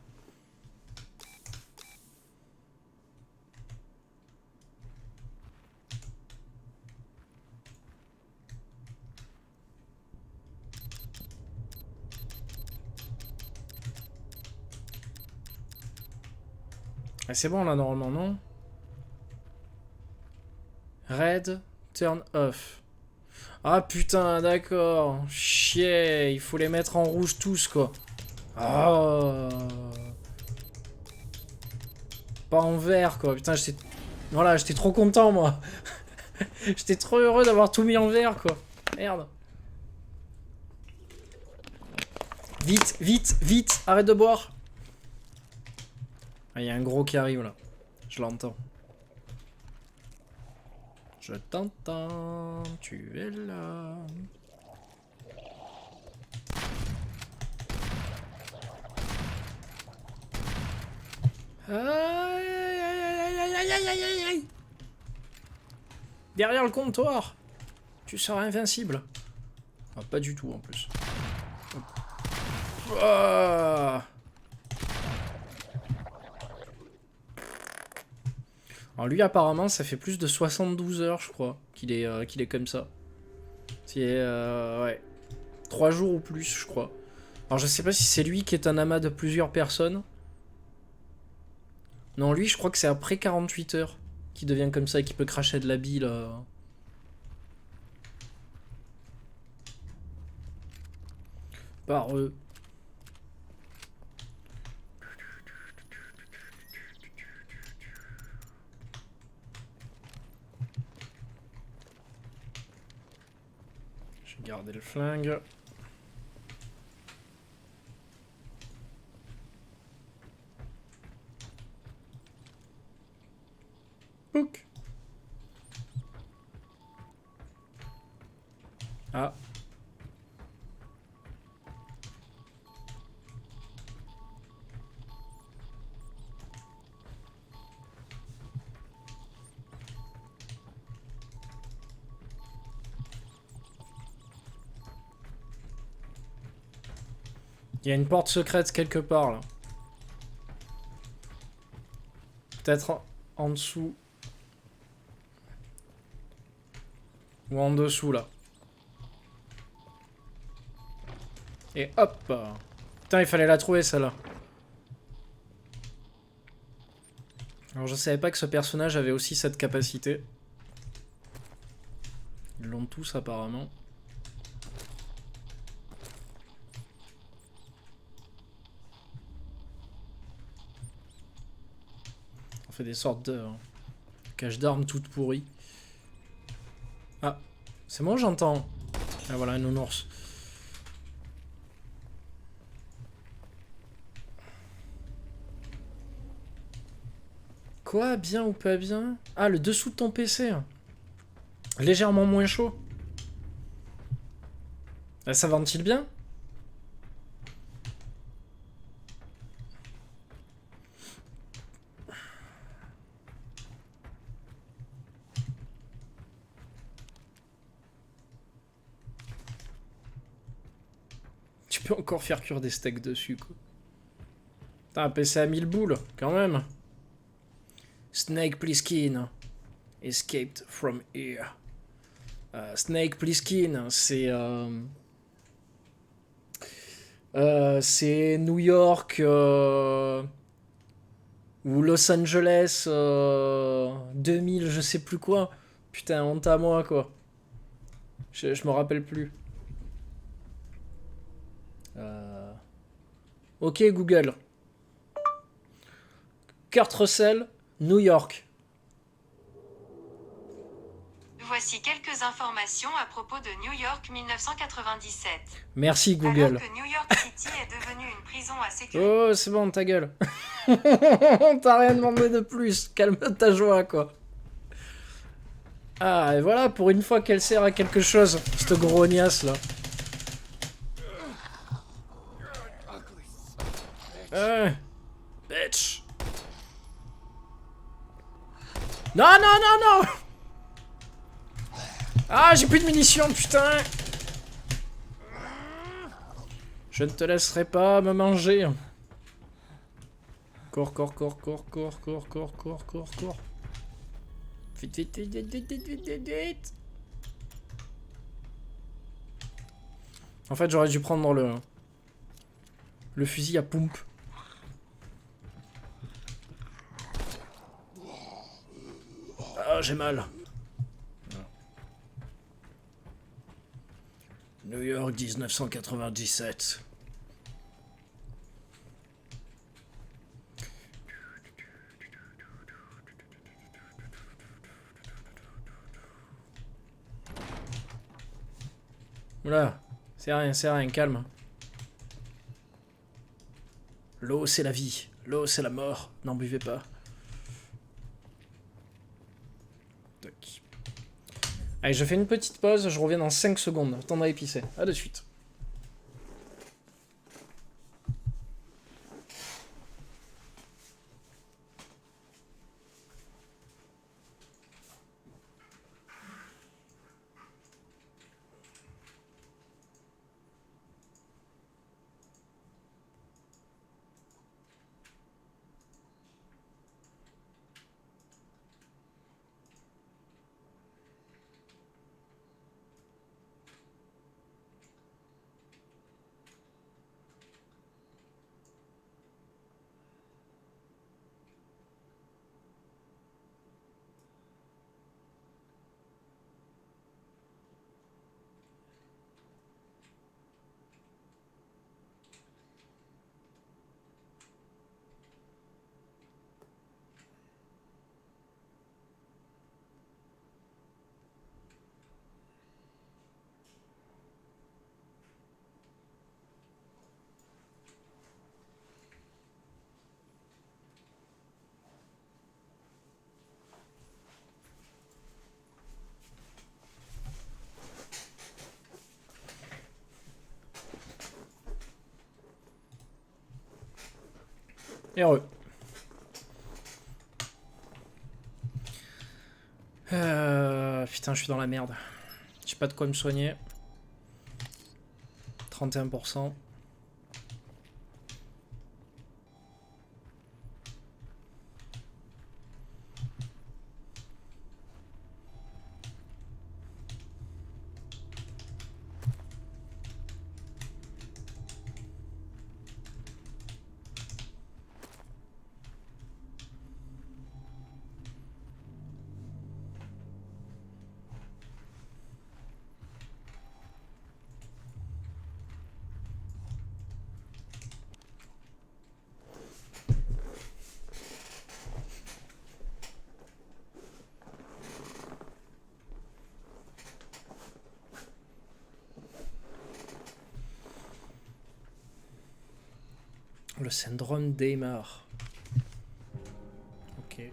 Ah, c'est bon là normalement, non? Red, turn off. Ah putain, d'accord. Chier, il faut les mettre en rouge tous quoi. Oh. Pas en vert quoi. Putain, j'étais... Voilà, j'étais trop content moi. J'étais trop heureux d'avoir tout mis en vert quoi. Merde. Vite, vite, vite. Arrête de boire. Ah, il y a un gros qui arrive là. Je l'entends. Je t'entends. Tu es là. Aïe, aïe, aïe, aïe, aïe, aïe, aïe, aïe, aïe. Derrière le comptoir. Tu seras invincible. Ah, pas du tout en plus. Ah. Alors lui apparemment ça fait plus de 72 heures je crois qu'il est comme ça. C'est ouais. 3 jours ou plus, je crois. Alors je sais pas si c'est lui qui est un amas de plusieurs personnes. Non, lui, je crois que c'est après 48 heures qu'il devient comme ça et qu'il peut cracher de la bile. Par eux. Je vais garder le flingue. Pouc. Ah. Il y a une porte secrète quelque part là. Peut-être en dessous. Ou en dessous là. Et hop. Putain, il fallait la trouver celle-là. Alors je savais pas que ce personnage avait aussi cette capacité. Ils l'ont tous apparemment. On fait des sortes de caches d'armes toutes pourries. Ah, c'est moi j'entends. Ah voilà, un nounours. Quoi, bien ou pas bien? Ah, le dessous de ton PC. Légèrement moins chaud. Ah, ça ventile bien? Tu peux encore faire cuire des steaks dessus, quoi. Putain, un PC à 1000 boules, quand même. Snake Plissken. Escaped from here. Snake Plissken, c'est New York ou Los Angeles 2000, je sais plus quoi. Putain, honte à moi, quoi. Je me rappelle plus. Ok, Google. Kurt Russell, New York. Voici quelques informations à propos de New York 1997. Merci, Google. Alors que New York City est devenue une prison à sécurité. Oh, c'est bon, ta gueule. T'as rien demandé de plus. Calme ta joie, quoi. Ah, et voilà, pour une fois qu'elle sert à quelque chose, cette grognasse, là. Bitch. Non, non, non, non. Ah, j'ai plus de munitions, putain. Je ne te laisserai pas me manger. Cours, cours, cours, cours, cours, cours, cours, cours, cours, cours. Vite, vite, vite, vite, vite, vite, vite, vite, vite. En fait, j'aurais dû prendre le fusil à pompe. Ah, j'ai mal. New York 1997. Oula, c'est rien, calme. L'eau, c'est la vie. L'eau, c'est la mort. N'en buvez pas. Tac. Allez, je fais une petite pause, je reviens dans 5 secondes. Attends à épicer. A de suite. Heureux. Putain, je suis dans la merde. J'ai pas de quoi me soigner. 31%. Le syndrome d'Aymar. Ok.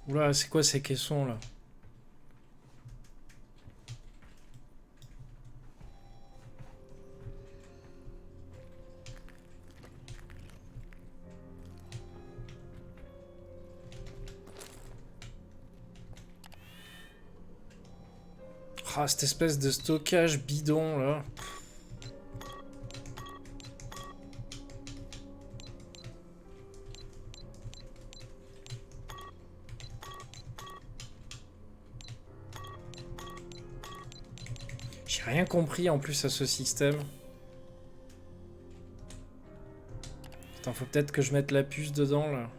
Oula, c'est quoi ces caissons là? Ah, cette espèce de stockage bidon là. J'ai rien compris en plus à ce système. Attends, faut peut-être que je mette la puce dedans là.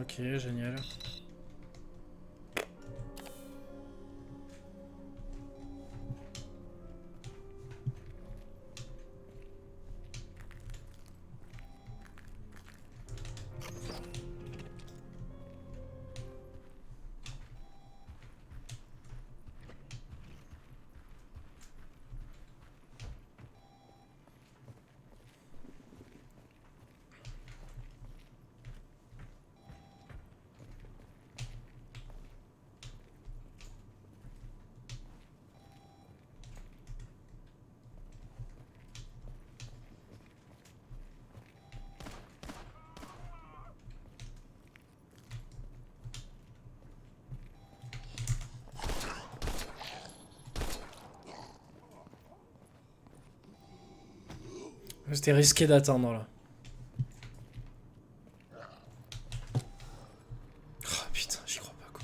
Ok, génial. C'était risqué d'attendre là. Oh putain, j'y crois pas quoi.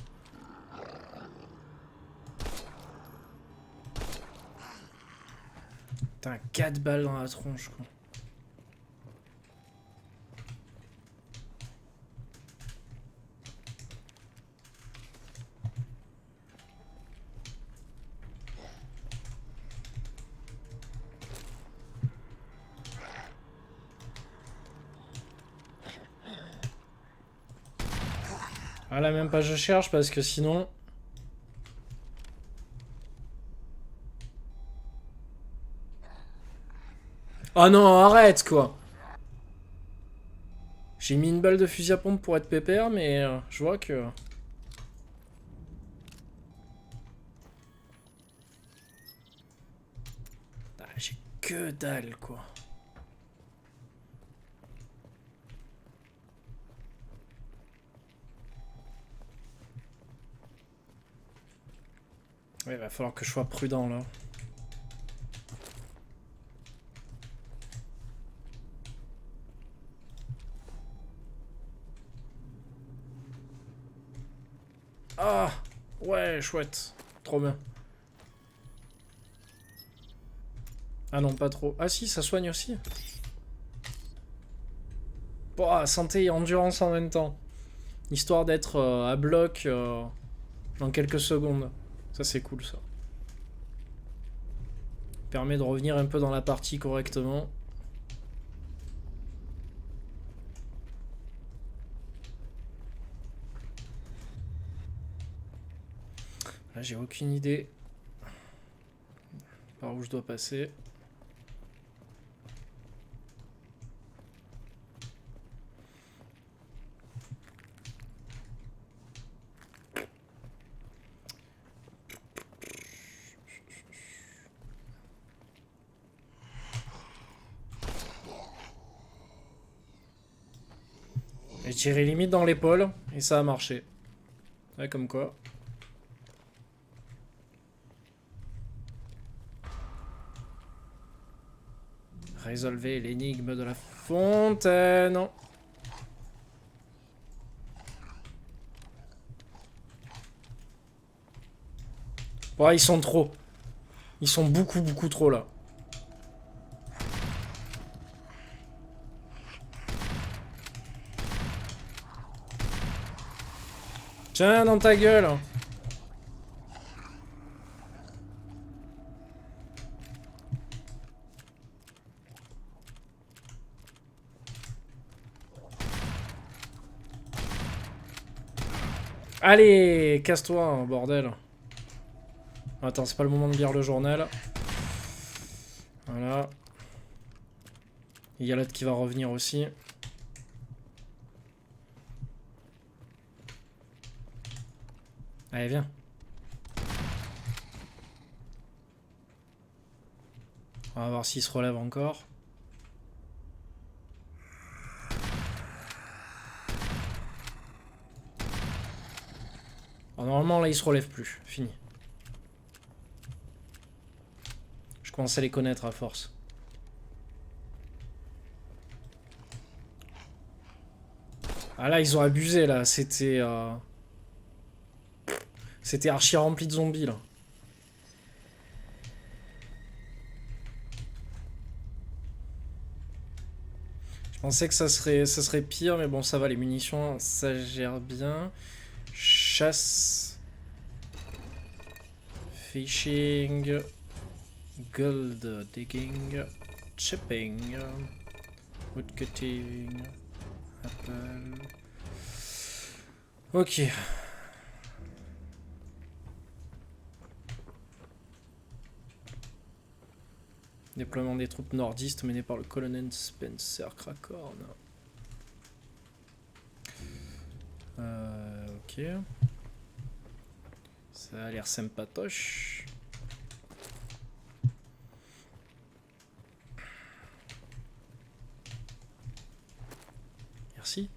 Putain, 4 balles dans la tronche quoi. Ah là même pas je cherche parce que sinon... Oh non, arrête quoi. J'ai mis une balle de fusil à pompe pour être pépère, mais je vois que... Ah, j'ai que dalle quoi. Ouais, va falloir que je sois prudent là. Ah, ouais, chouette. Trop bien. Ah non, pas trop. Ah si, ça soigne aussi. Bon, santé et endurance en même temps. Histoire d'être à bloc dans quelques secondes. Ça, c'est cool, ça. Permet de revenir un peu dans la partie correctement. Là, j'ai aucune idée par où je dois passer. J'ai tiré limite dans l'épaule et ça a marché. Ouais, comme quoi. Résolvez l'énigme de la fontaine. Ouais, ils sont trop. Ils sont beaucoup trop là. Tiens, dans ta gueule. Allez, casse-toi, bordel. Attends, c'est pas le moment de lire le journal. Voilà. Il y a l'autre qui va revenir aussi. Allez, viens. On va voir s'il se relève encore. Alors, normalement, là, il se relève plus. Fini. Je commence à les connaître à force. Ah là, ils ont abusé, là. C'était archi rempli de zombies, là. Je pensais que ça serait pire, mais bon, ça va, les munitions, ça gère bien. Chasse. Fishing. Gold digging. Chipping. Woodcutting. Apple. Ok. Déploiement des troupes nordistes mené par le colonel Spencer Crackhorn. Ok. Ça a l'air sympatoche. Merci.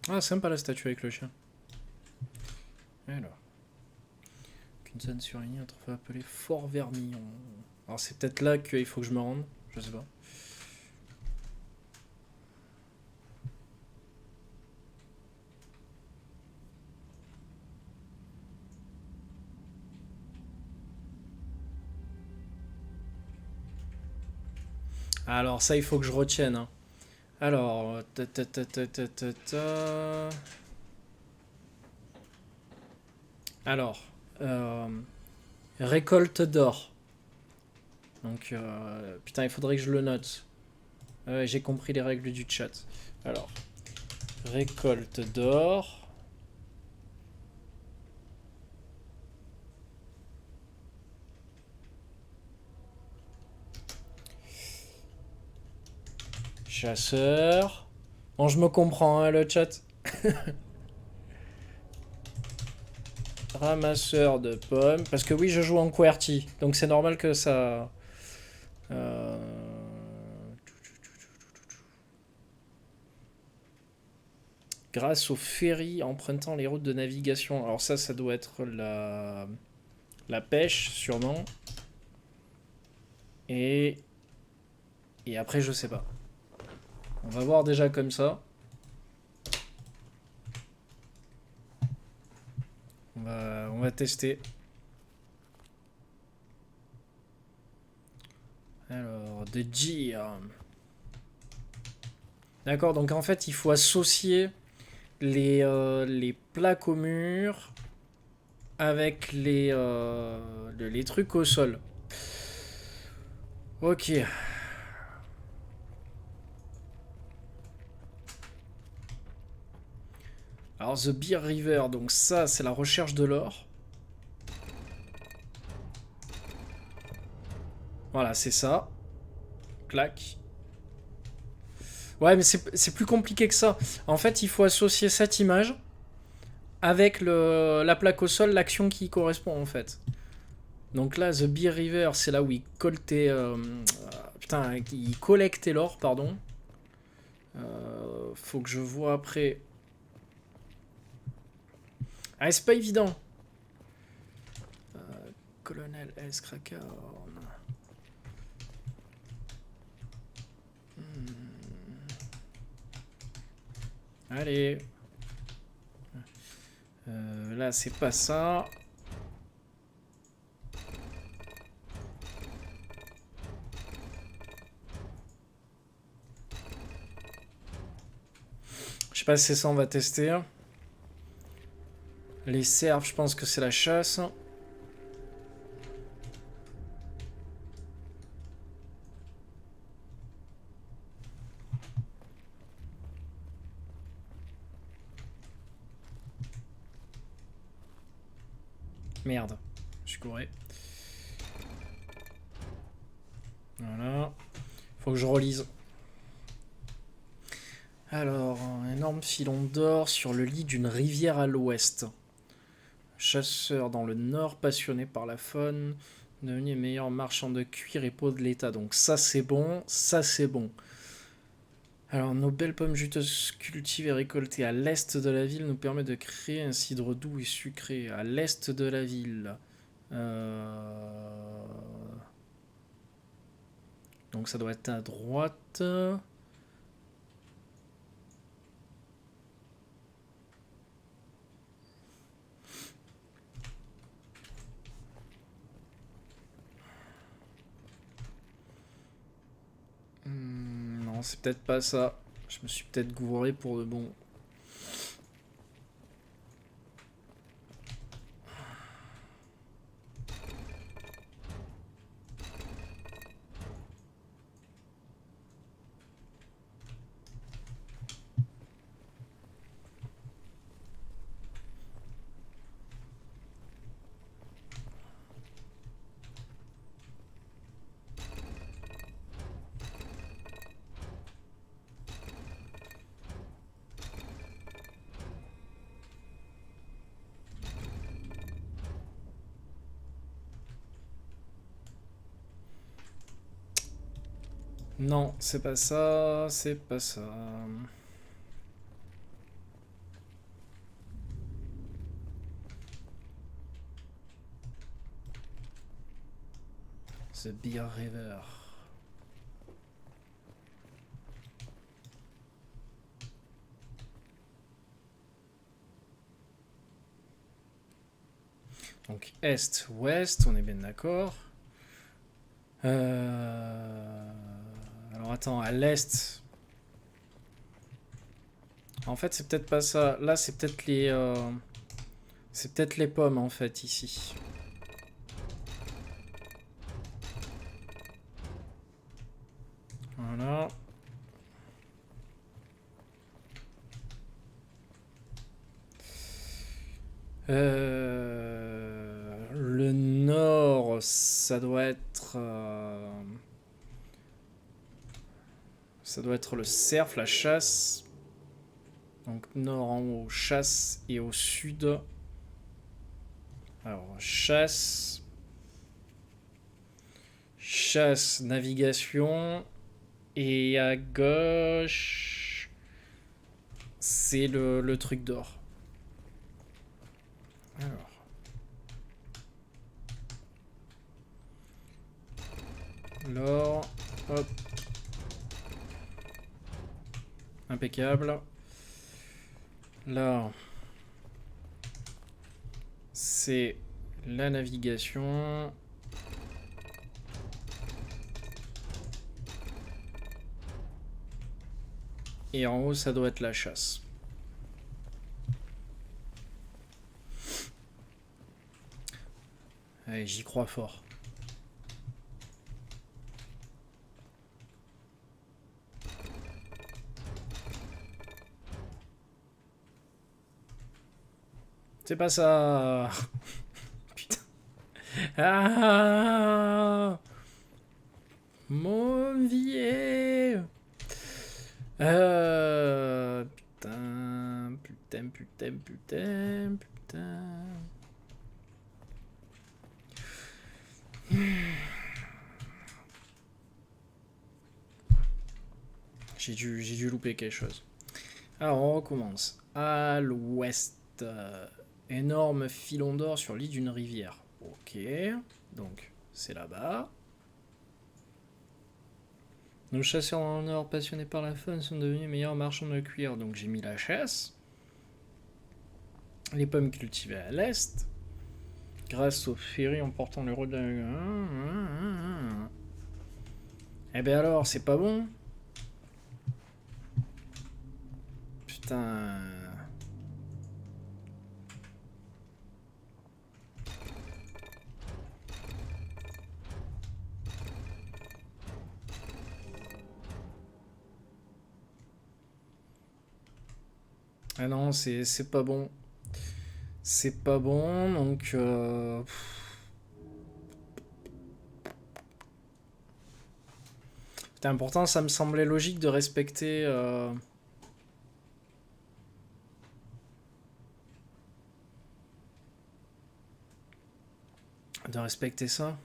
Ah, sympa la statue avec le chien. Alors. Qu'une zone surlignée, un trophée appelé Fort Vermillon. Alors c'est peut-être là qu'il faut que je me rende. Je sais pas. Alors ça il faut que je retienne. Hein. Alors... Alors... récolte d'or. Donc... putain il faudrait que je le note. J'ai compris les règles du chat. Alors... récolte d'or... Chasseur. Bon, je me comprends, hein, le chat. Ramasseur de pommes. Parce que oui, je joue en QWERTY. Donc c'est normal que ça... Grâce au ferry empruntant les routes de navigation. Alors ça doit être la pêche, sûrement. Et après, je sais pas. On va voir déjà comme ça. va tester. Alors, de gear. D'accord, donc en fait, il faut associer les plaques au mur avec les trucs au sol. Ok. Alors, The Beer River, donc ça, c'est la recherche de l'or. Voilà, c'est ça. Clac. Ouais, mais c'est plus compliqué que ça. En fait, il faut associer cette image avec la plaque au sol, l'action qui y correspond, en fait. Donc là, The Beer River, c'est là où il collectait... putain, il collectait l'or, pardon. Faut que je vois après... Ah, c'est pas évident. Colonel S. Crackhorn. Allez. Là, c'est pas ça. Je sais pas si c'est ça, on va tester. Les cerfs, je pense que c'est la chasse. Merde, je suis couré. Voilà. Faut que je relise. Alors, un énorme filon d'or sur le lit d'une rivière à l'ouest. Chasseur dans le nord, passionné par la faune, devenu meilleur marchand de cuir et peau de l'État. Donc ça c'est bon, ça c'est bon. Alors, nos belles pommes juteuses cultivées et récoltées à l'est de la ville nous permettent de créer un cidre doux et sucré. À l'est de la ville. Donc ça doit être à droite. Non, c'est peut-être pas ça. Je me suis peut-être gouré pour de bon. Non, c'est pas ça, c'est pas ça. The Beer River. Donc est, ouest, on est bien d'accord. Alors attends, à l'est. En fait, c'est peut-être pas ça. Là, c'est peut-être les pommes en fait ici. Voilà. Le nord, ça doit être le cerf, la chasse. Donc nord en haut, chasse, et au sud. Alors chasse, navigation, et à gauche, c'est le truc d'or. Alors. L'or, hop. Impeccable. Là, c'est la navigation. Et en haut, ça doit être la chasse. Allez, j'y crois fort. C'est pas ça. Putain. Ah, mon vieil. Putain. J'ai dû louper quelque chose. Alors on recommence. À l'ouest, énorme filon d'or sur l'île d'une rivière. Ok, donc c'est là-bas. Nos chasseurs en or passionnés par la faune sont devenus meilleurs marchands de cuir, donc j'ai mis la chasse. Les pommes cultivées à l'est. Grâce au ferry emportant le rôle d'un... Eh ben alors, c'est pas bon. Putain... Ah non, c'est pas bon. C'est pas bon, donc... Putain, pourtant, ça me semblait logique de respecter... De respecter ça.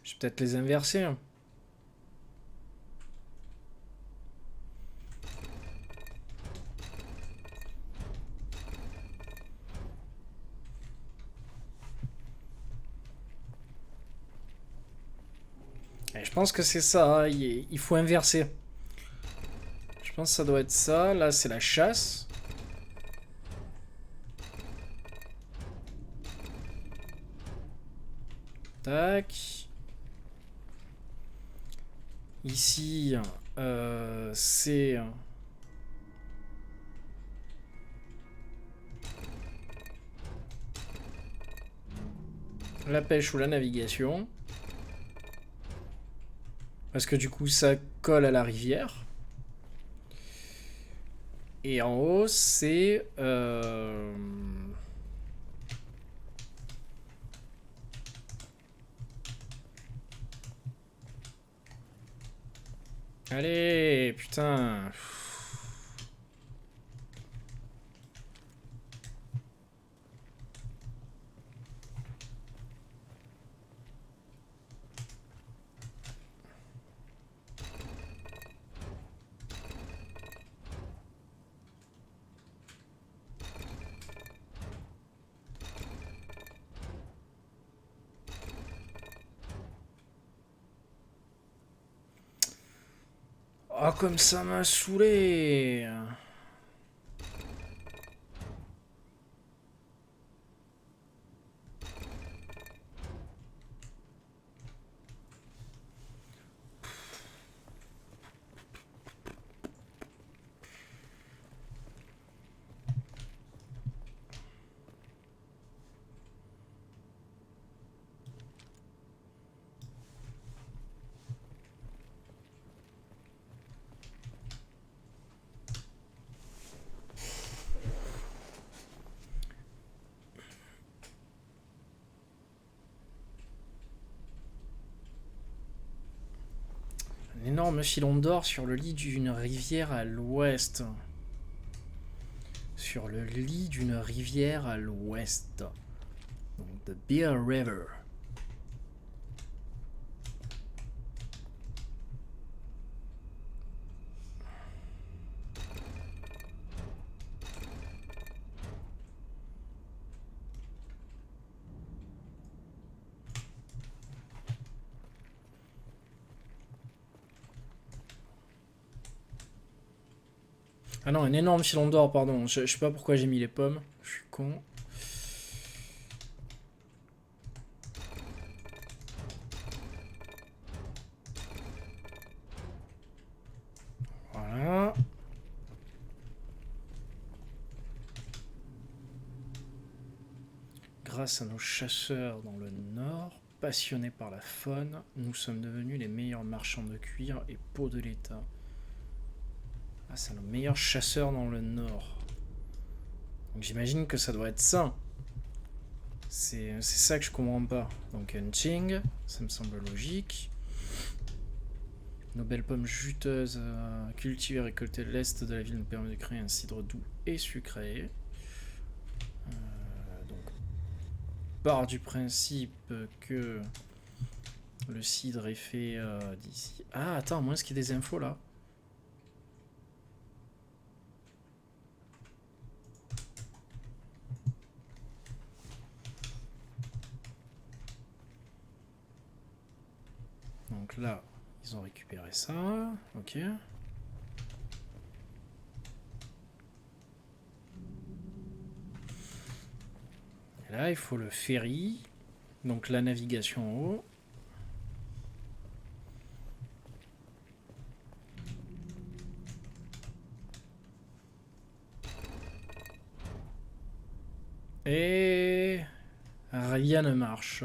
Je vais peut-être les inverser. Hein. Et je pense que c'est ça. Hein. Il faut inverser. Je pense que ça doit être ça. Là, c'est la chasse. Tac. Ici, c'est... la pêche ou la navigation. Parce que du coup, ça colle à la rivière. Et en haut, c'est... Allez, putain. Oh, comme ça m'a saoulé. Un énorme filon d'or sur le lit d'une rivière à l'ouest. Sur le lit d'une rivière à l'ouest. Donc, the Bear River. Ah non, un énorme filon d'or, pardon. Je sais pas pourquoi j'ai mis les pommes. Je suis con. Voilà. Grâce à nos chasseurs dans le nord, passionnés par la faune, nous sommes devenus les meilleurs marchands de cuir et peau de l'État. Ah, c'est nos meilleurs chasseurs dans le nord. Donc j'imagine que ça doit être ça. C'est ça que je comprends pas. Donc hunting, ça me semble logique. Nos belles pommes juteuses cultivées et récoltées de l'est de la ville nous permettent de créer un cidre doux et sucré. Donc, part du principe que le cidre est fait d'ici. Ah, attends, moi, est-ce qu'il y a des infos là? Donc là, ils ont récupéré ça. Ok. Et là, il faut le ferry. Donc la navigation en haut. Et rien ne marche.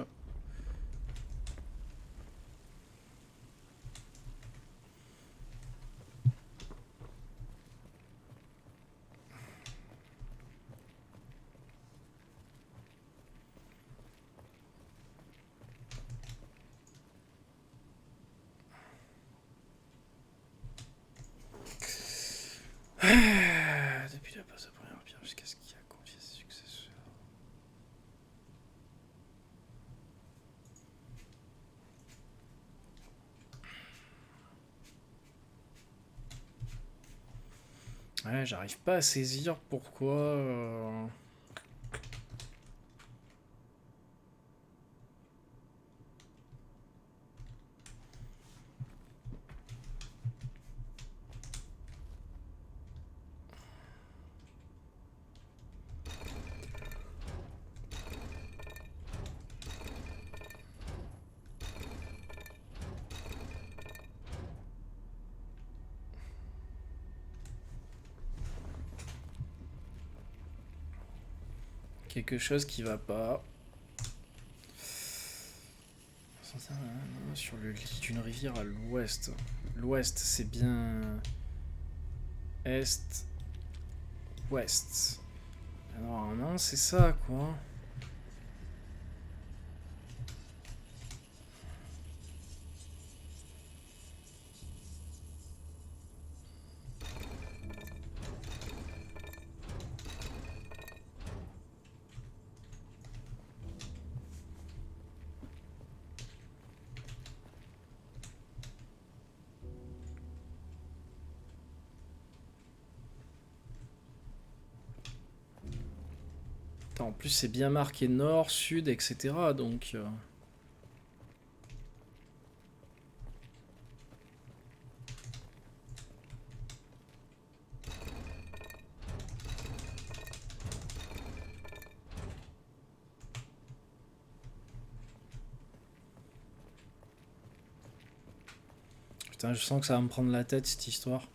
Depuis la passe de première pierre jusqu'à ce qu'il a confié ses successeurs. Ouais, j'arrive pas à saisir pourquoi. Quelque chose qui va pas. Sur le lit d'une rivière à l'ouest. L'ouest, c'est bien. Est. Ouest. Alors, non, c'est ça, quoi. En plus, c'est bien marqué nord, sud, etc. Donc. Putain, je sens que ça va me prendre la tête cette histoire.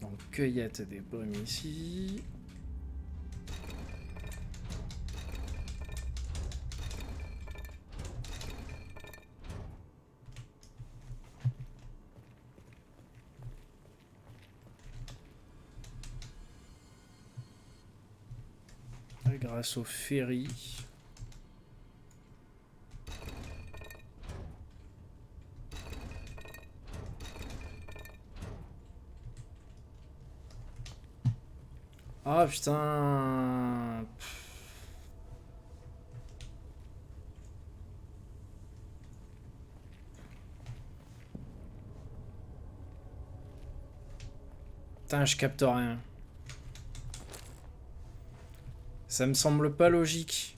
Donc, cueillette des pommes ici. Grâce au ferry. Ah putain. Putain, je capte rien. Ça me semble pas logique.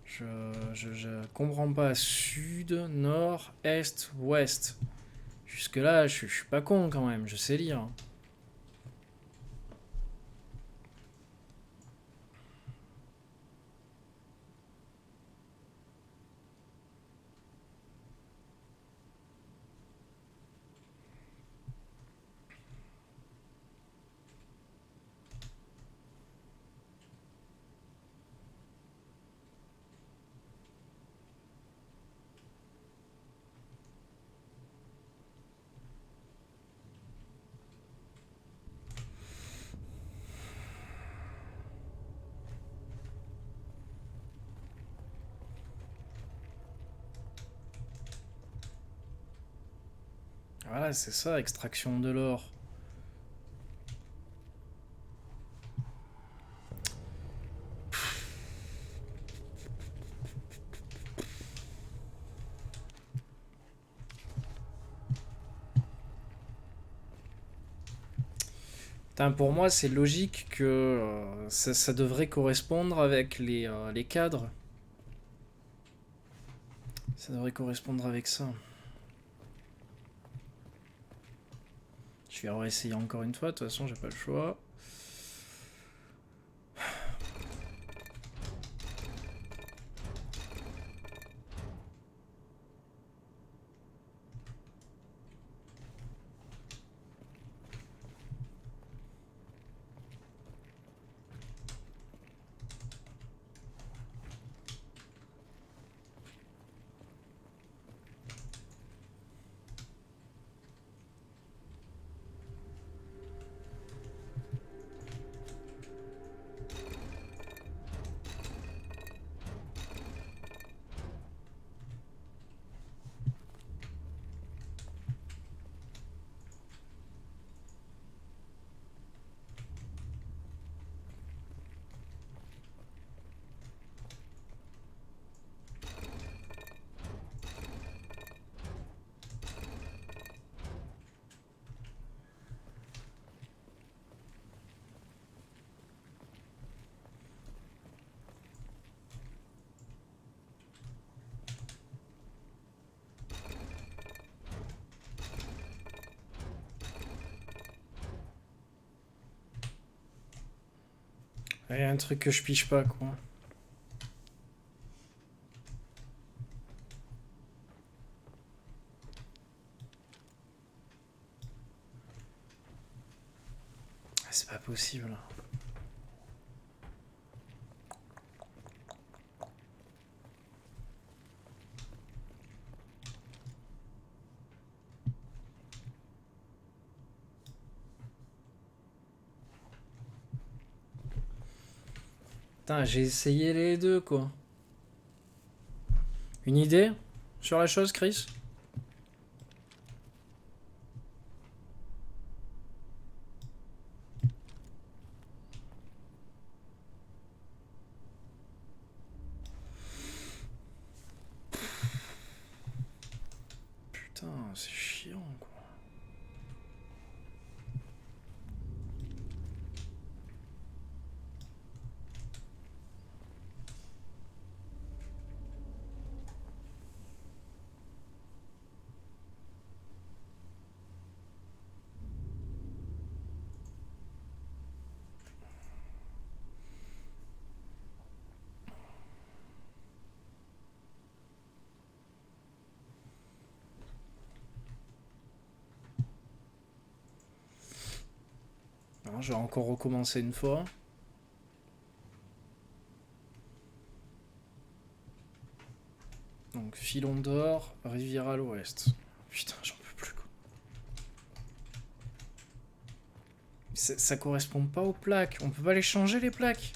Je comprends pas. Sud, nord, est, ouest. Jusque là, je suis pas con quand même, je sais lire. Voilà, c'est ça, extraction de l'or. Putain, pour moi, c'est logique que ça devrait correspondre avec les cadres. Ça devrait correspondre avec ça. Je vais réessayer encore une fois, de toute façon, j'ai pas le choix. Il y a un truc que je pige pas, quoi. C'est pas possible. Putain, j'ai essayé les deux, quoi. Une idée sur la chose, Chris? Putain, c'est chiant, quoi. Alors, je vais encore recommencer une fois. Donc, filon d'or, rivière à l'ouest. Putain, j'en peux plus, quoi. Ça correspond pas aux plaques. On peut pas les changer, les plaques.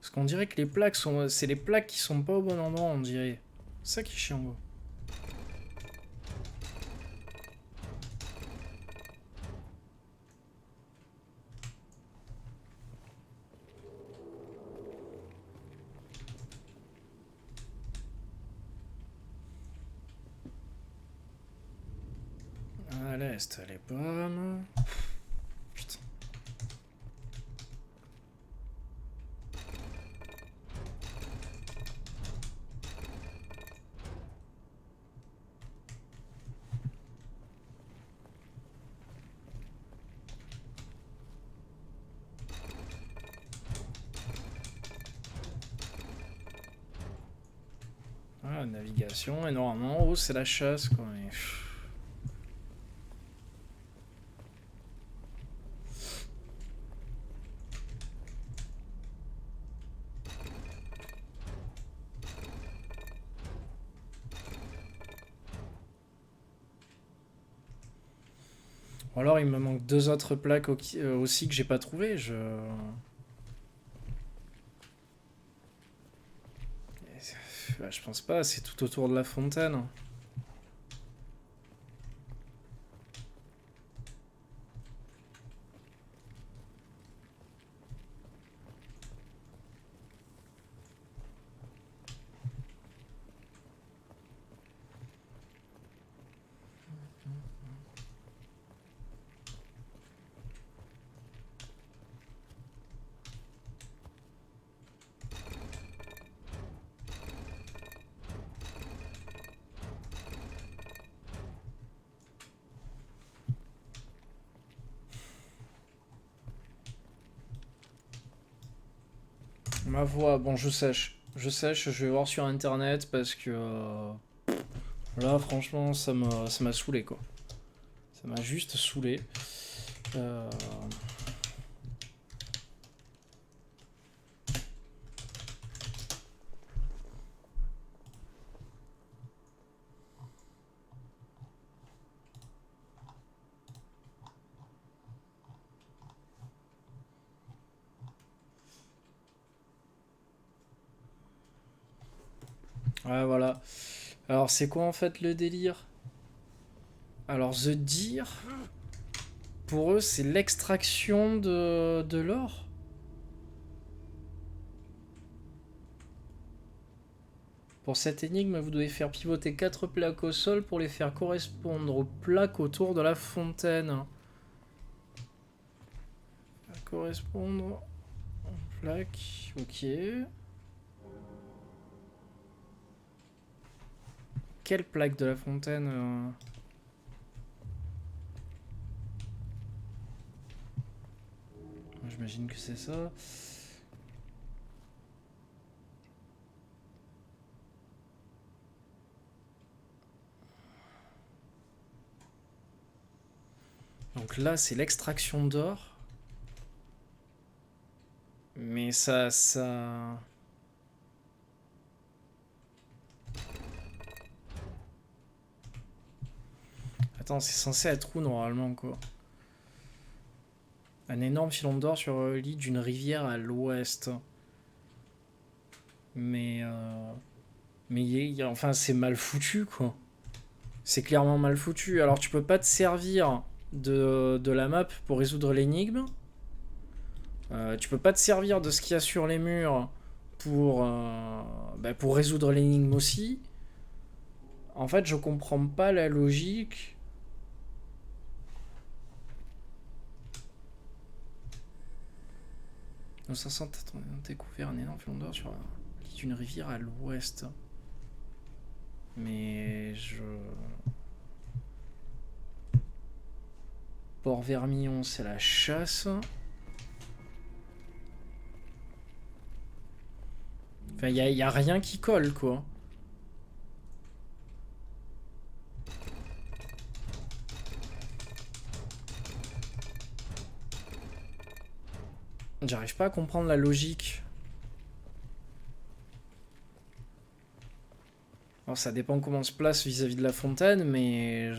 Parce qu'on dirait que les plaques sont... C'est les plaques qui sont pas au bon endroit, on dirait. C'est ça qui est chiant, gros. Allez. Est, elle est bonne. Putain. Ah, navigation, et normalement, en haut, c'est la chasse, quoi. Mais... Ou alors, il me manque 2 autres plaques aussi que j'ai pas trouvées. Bah, je pense pas, c'est tout autour de la fontaine. Ma voix, bon, je sèche. Je sèche, je vais voir sur internet parce que là, franchement, ça m'a saoulé, quoi. Ça m'a juste saoulé. Euh... Ouais, voilà. Alors, c'est quoi en fait le délire? Alors, The Deer, pour eux, c'est l'extraction de l'or. Pour cette énigme, vous devez faire pivoter 4 plaques au sol pour les faire correspondre aux plaques autour de la fontaine. Faire correspondre aux plaques, ok. Quelle plaque de la fontaine J'imagine que c'est ça. Donc là, c'est l'extraction d'or. Mais ça... Attends, c'est censé être où normalement, quoi? Un énorme filon d'or sur le lit d'une rivière à l'ouest. Mais enfin, c'est mal foutu, quoi. C'est clairement mal foutu. Alors, tu peux pas te servir de la map pour résoudre l'énigme. Tu peux pas te servir de ce qu'il y a sur les murs pour résoudre l'énigme aussi. En fait, je comprends pas la logique. Dans 500, on a découvert un énorme filon d'or sur la lit d'une rivière à l'ouest. Mais Port Vermillon, c'est la chasse. Enfin, y a rien qui colle, quoi. J'arrive pas à comprendre la logique. Alors ça dépend comment on se place vis-à-vis de la fontaine, mais...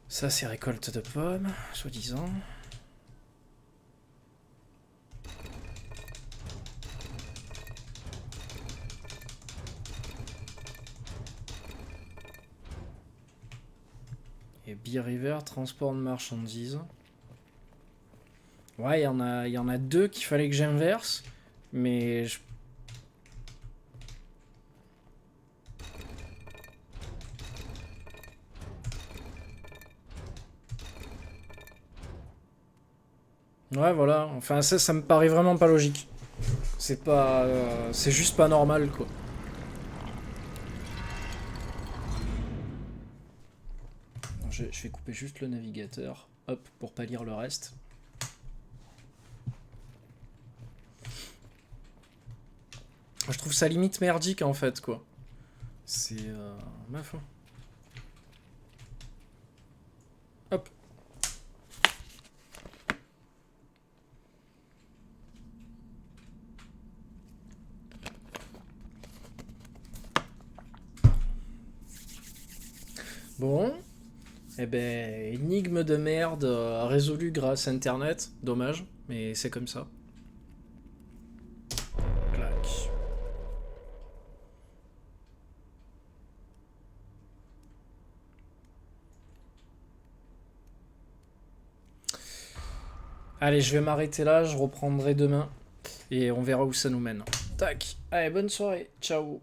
Ça c'est récolte de pommes, soi-disant. Et Beer River, transport de marchandises. Ouais, il y en a 2 qu'il fallait que j'inverse, mais Ouais, voilà. Enfin, ça me paraît vraiment pas logique. C'est pas... c'est juste pas normal, quoi. Je vais couper juste le navigateur. Hop, pour pas lire le reste. Je trouve ça limite merdique, en fait, quoi. C'est... ma foi. Hop. Bon. Eh ben, énigme de merde résolue grâce à Internet. Dommage, mais c'est comme ça. Clac. Allez, je vais m'arrêter là, je reprendrai demain. Et on verra où ça nous mène. Tac. Allez, bonne soirée. Ciao.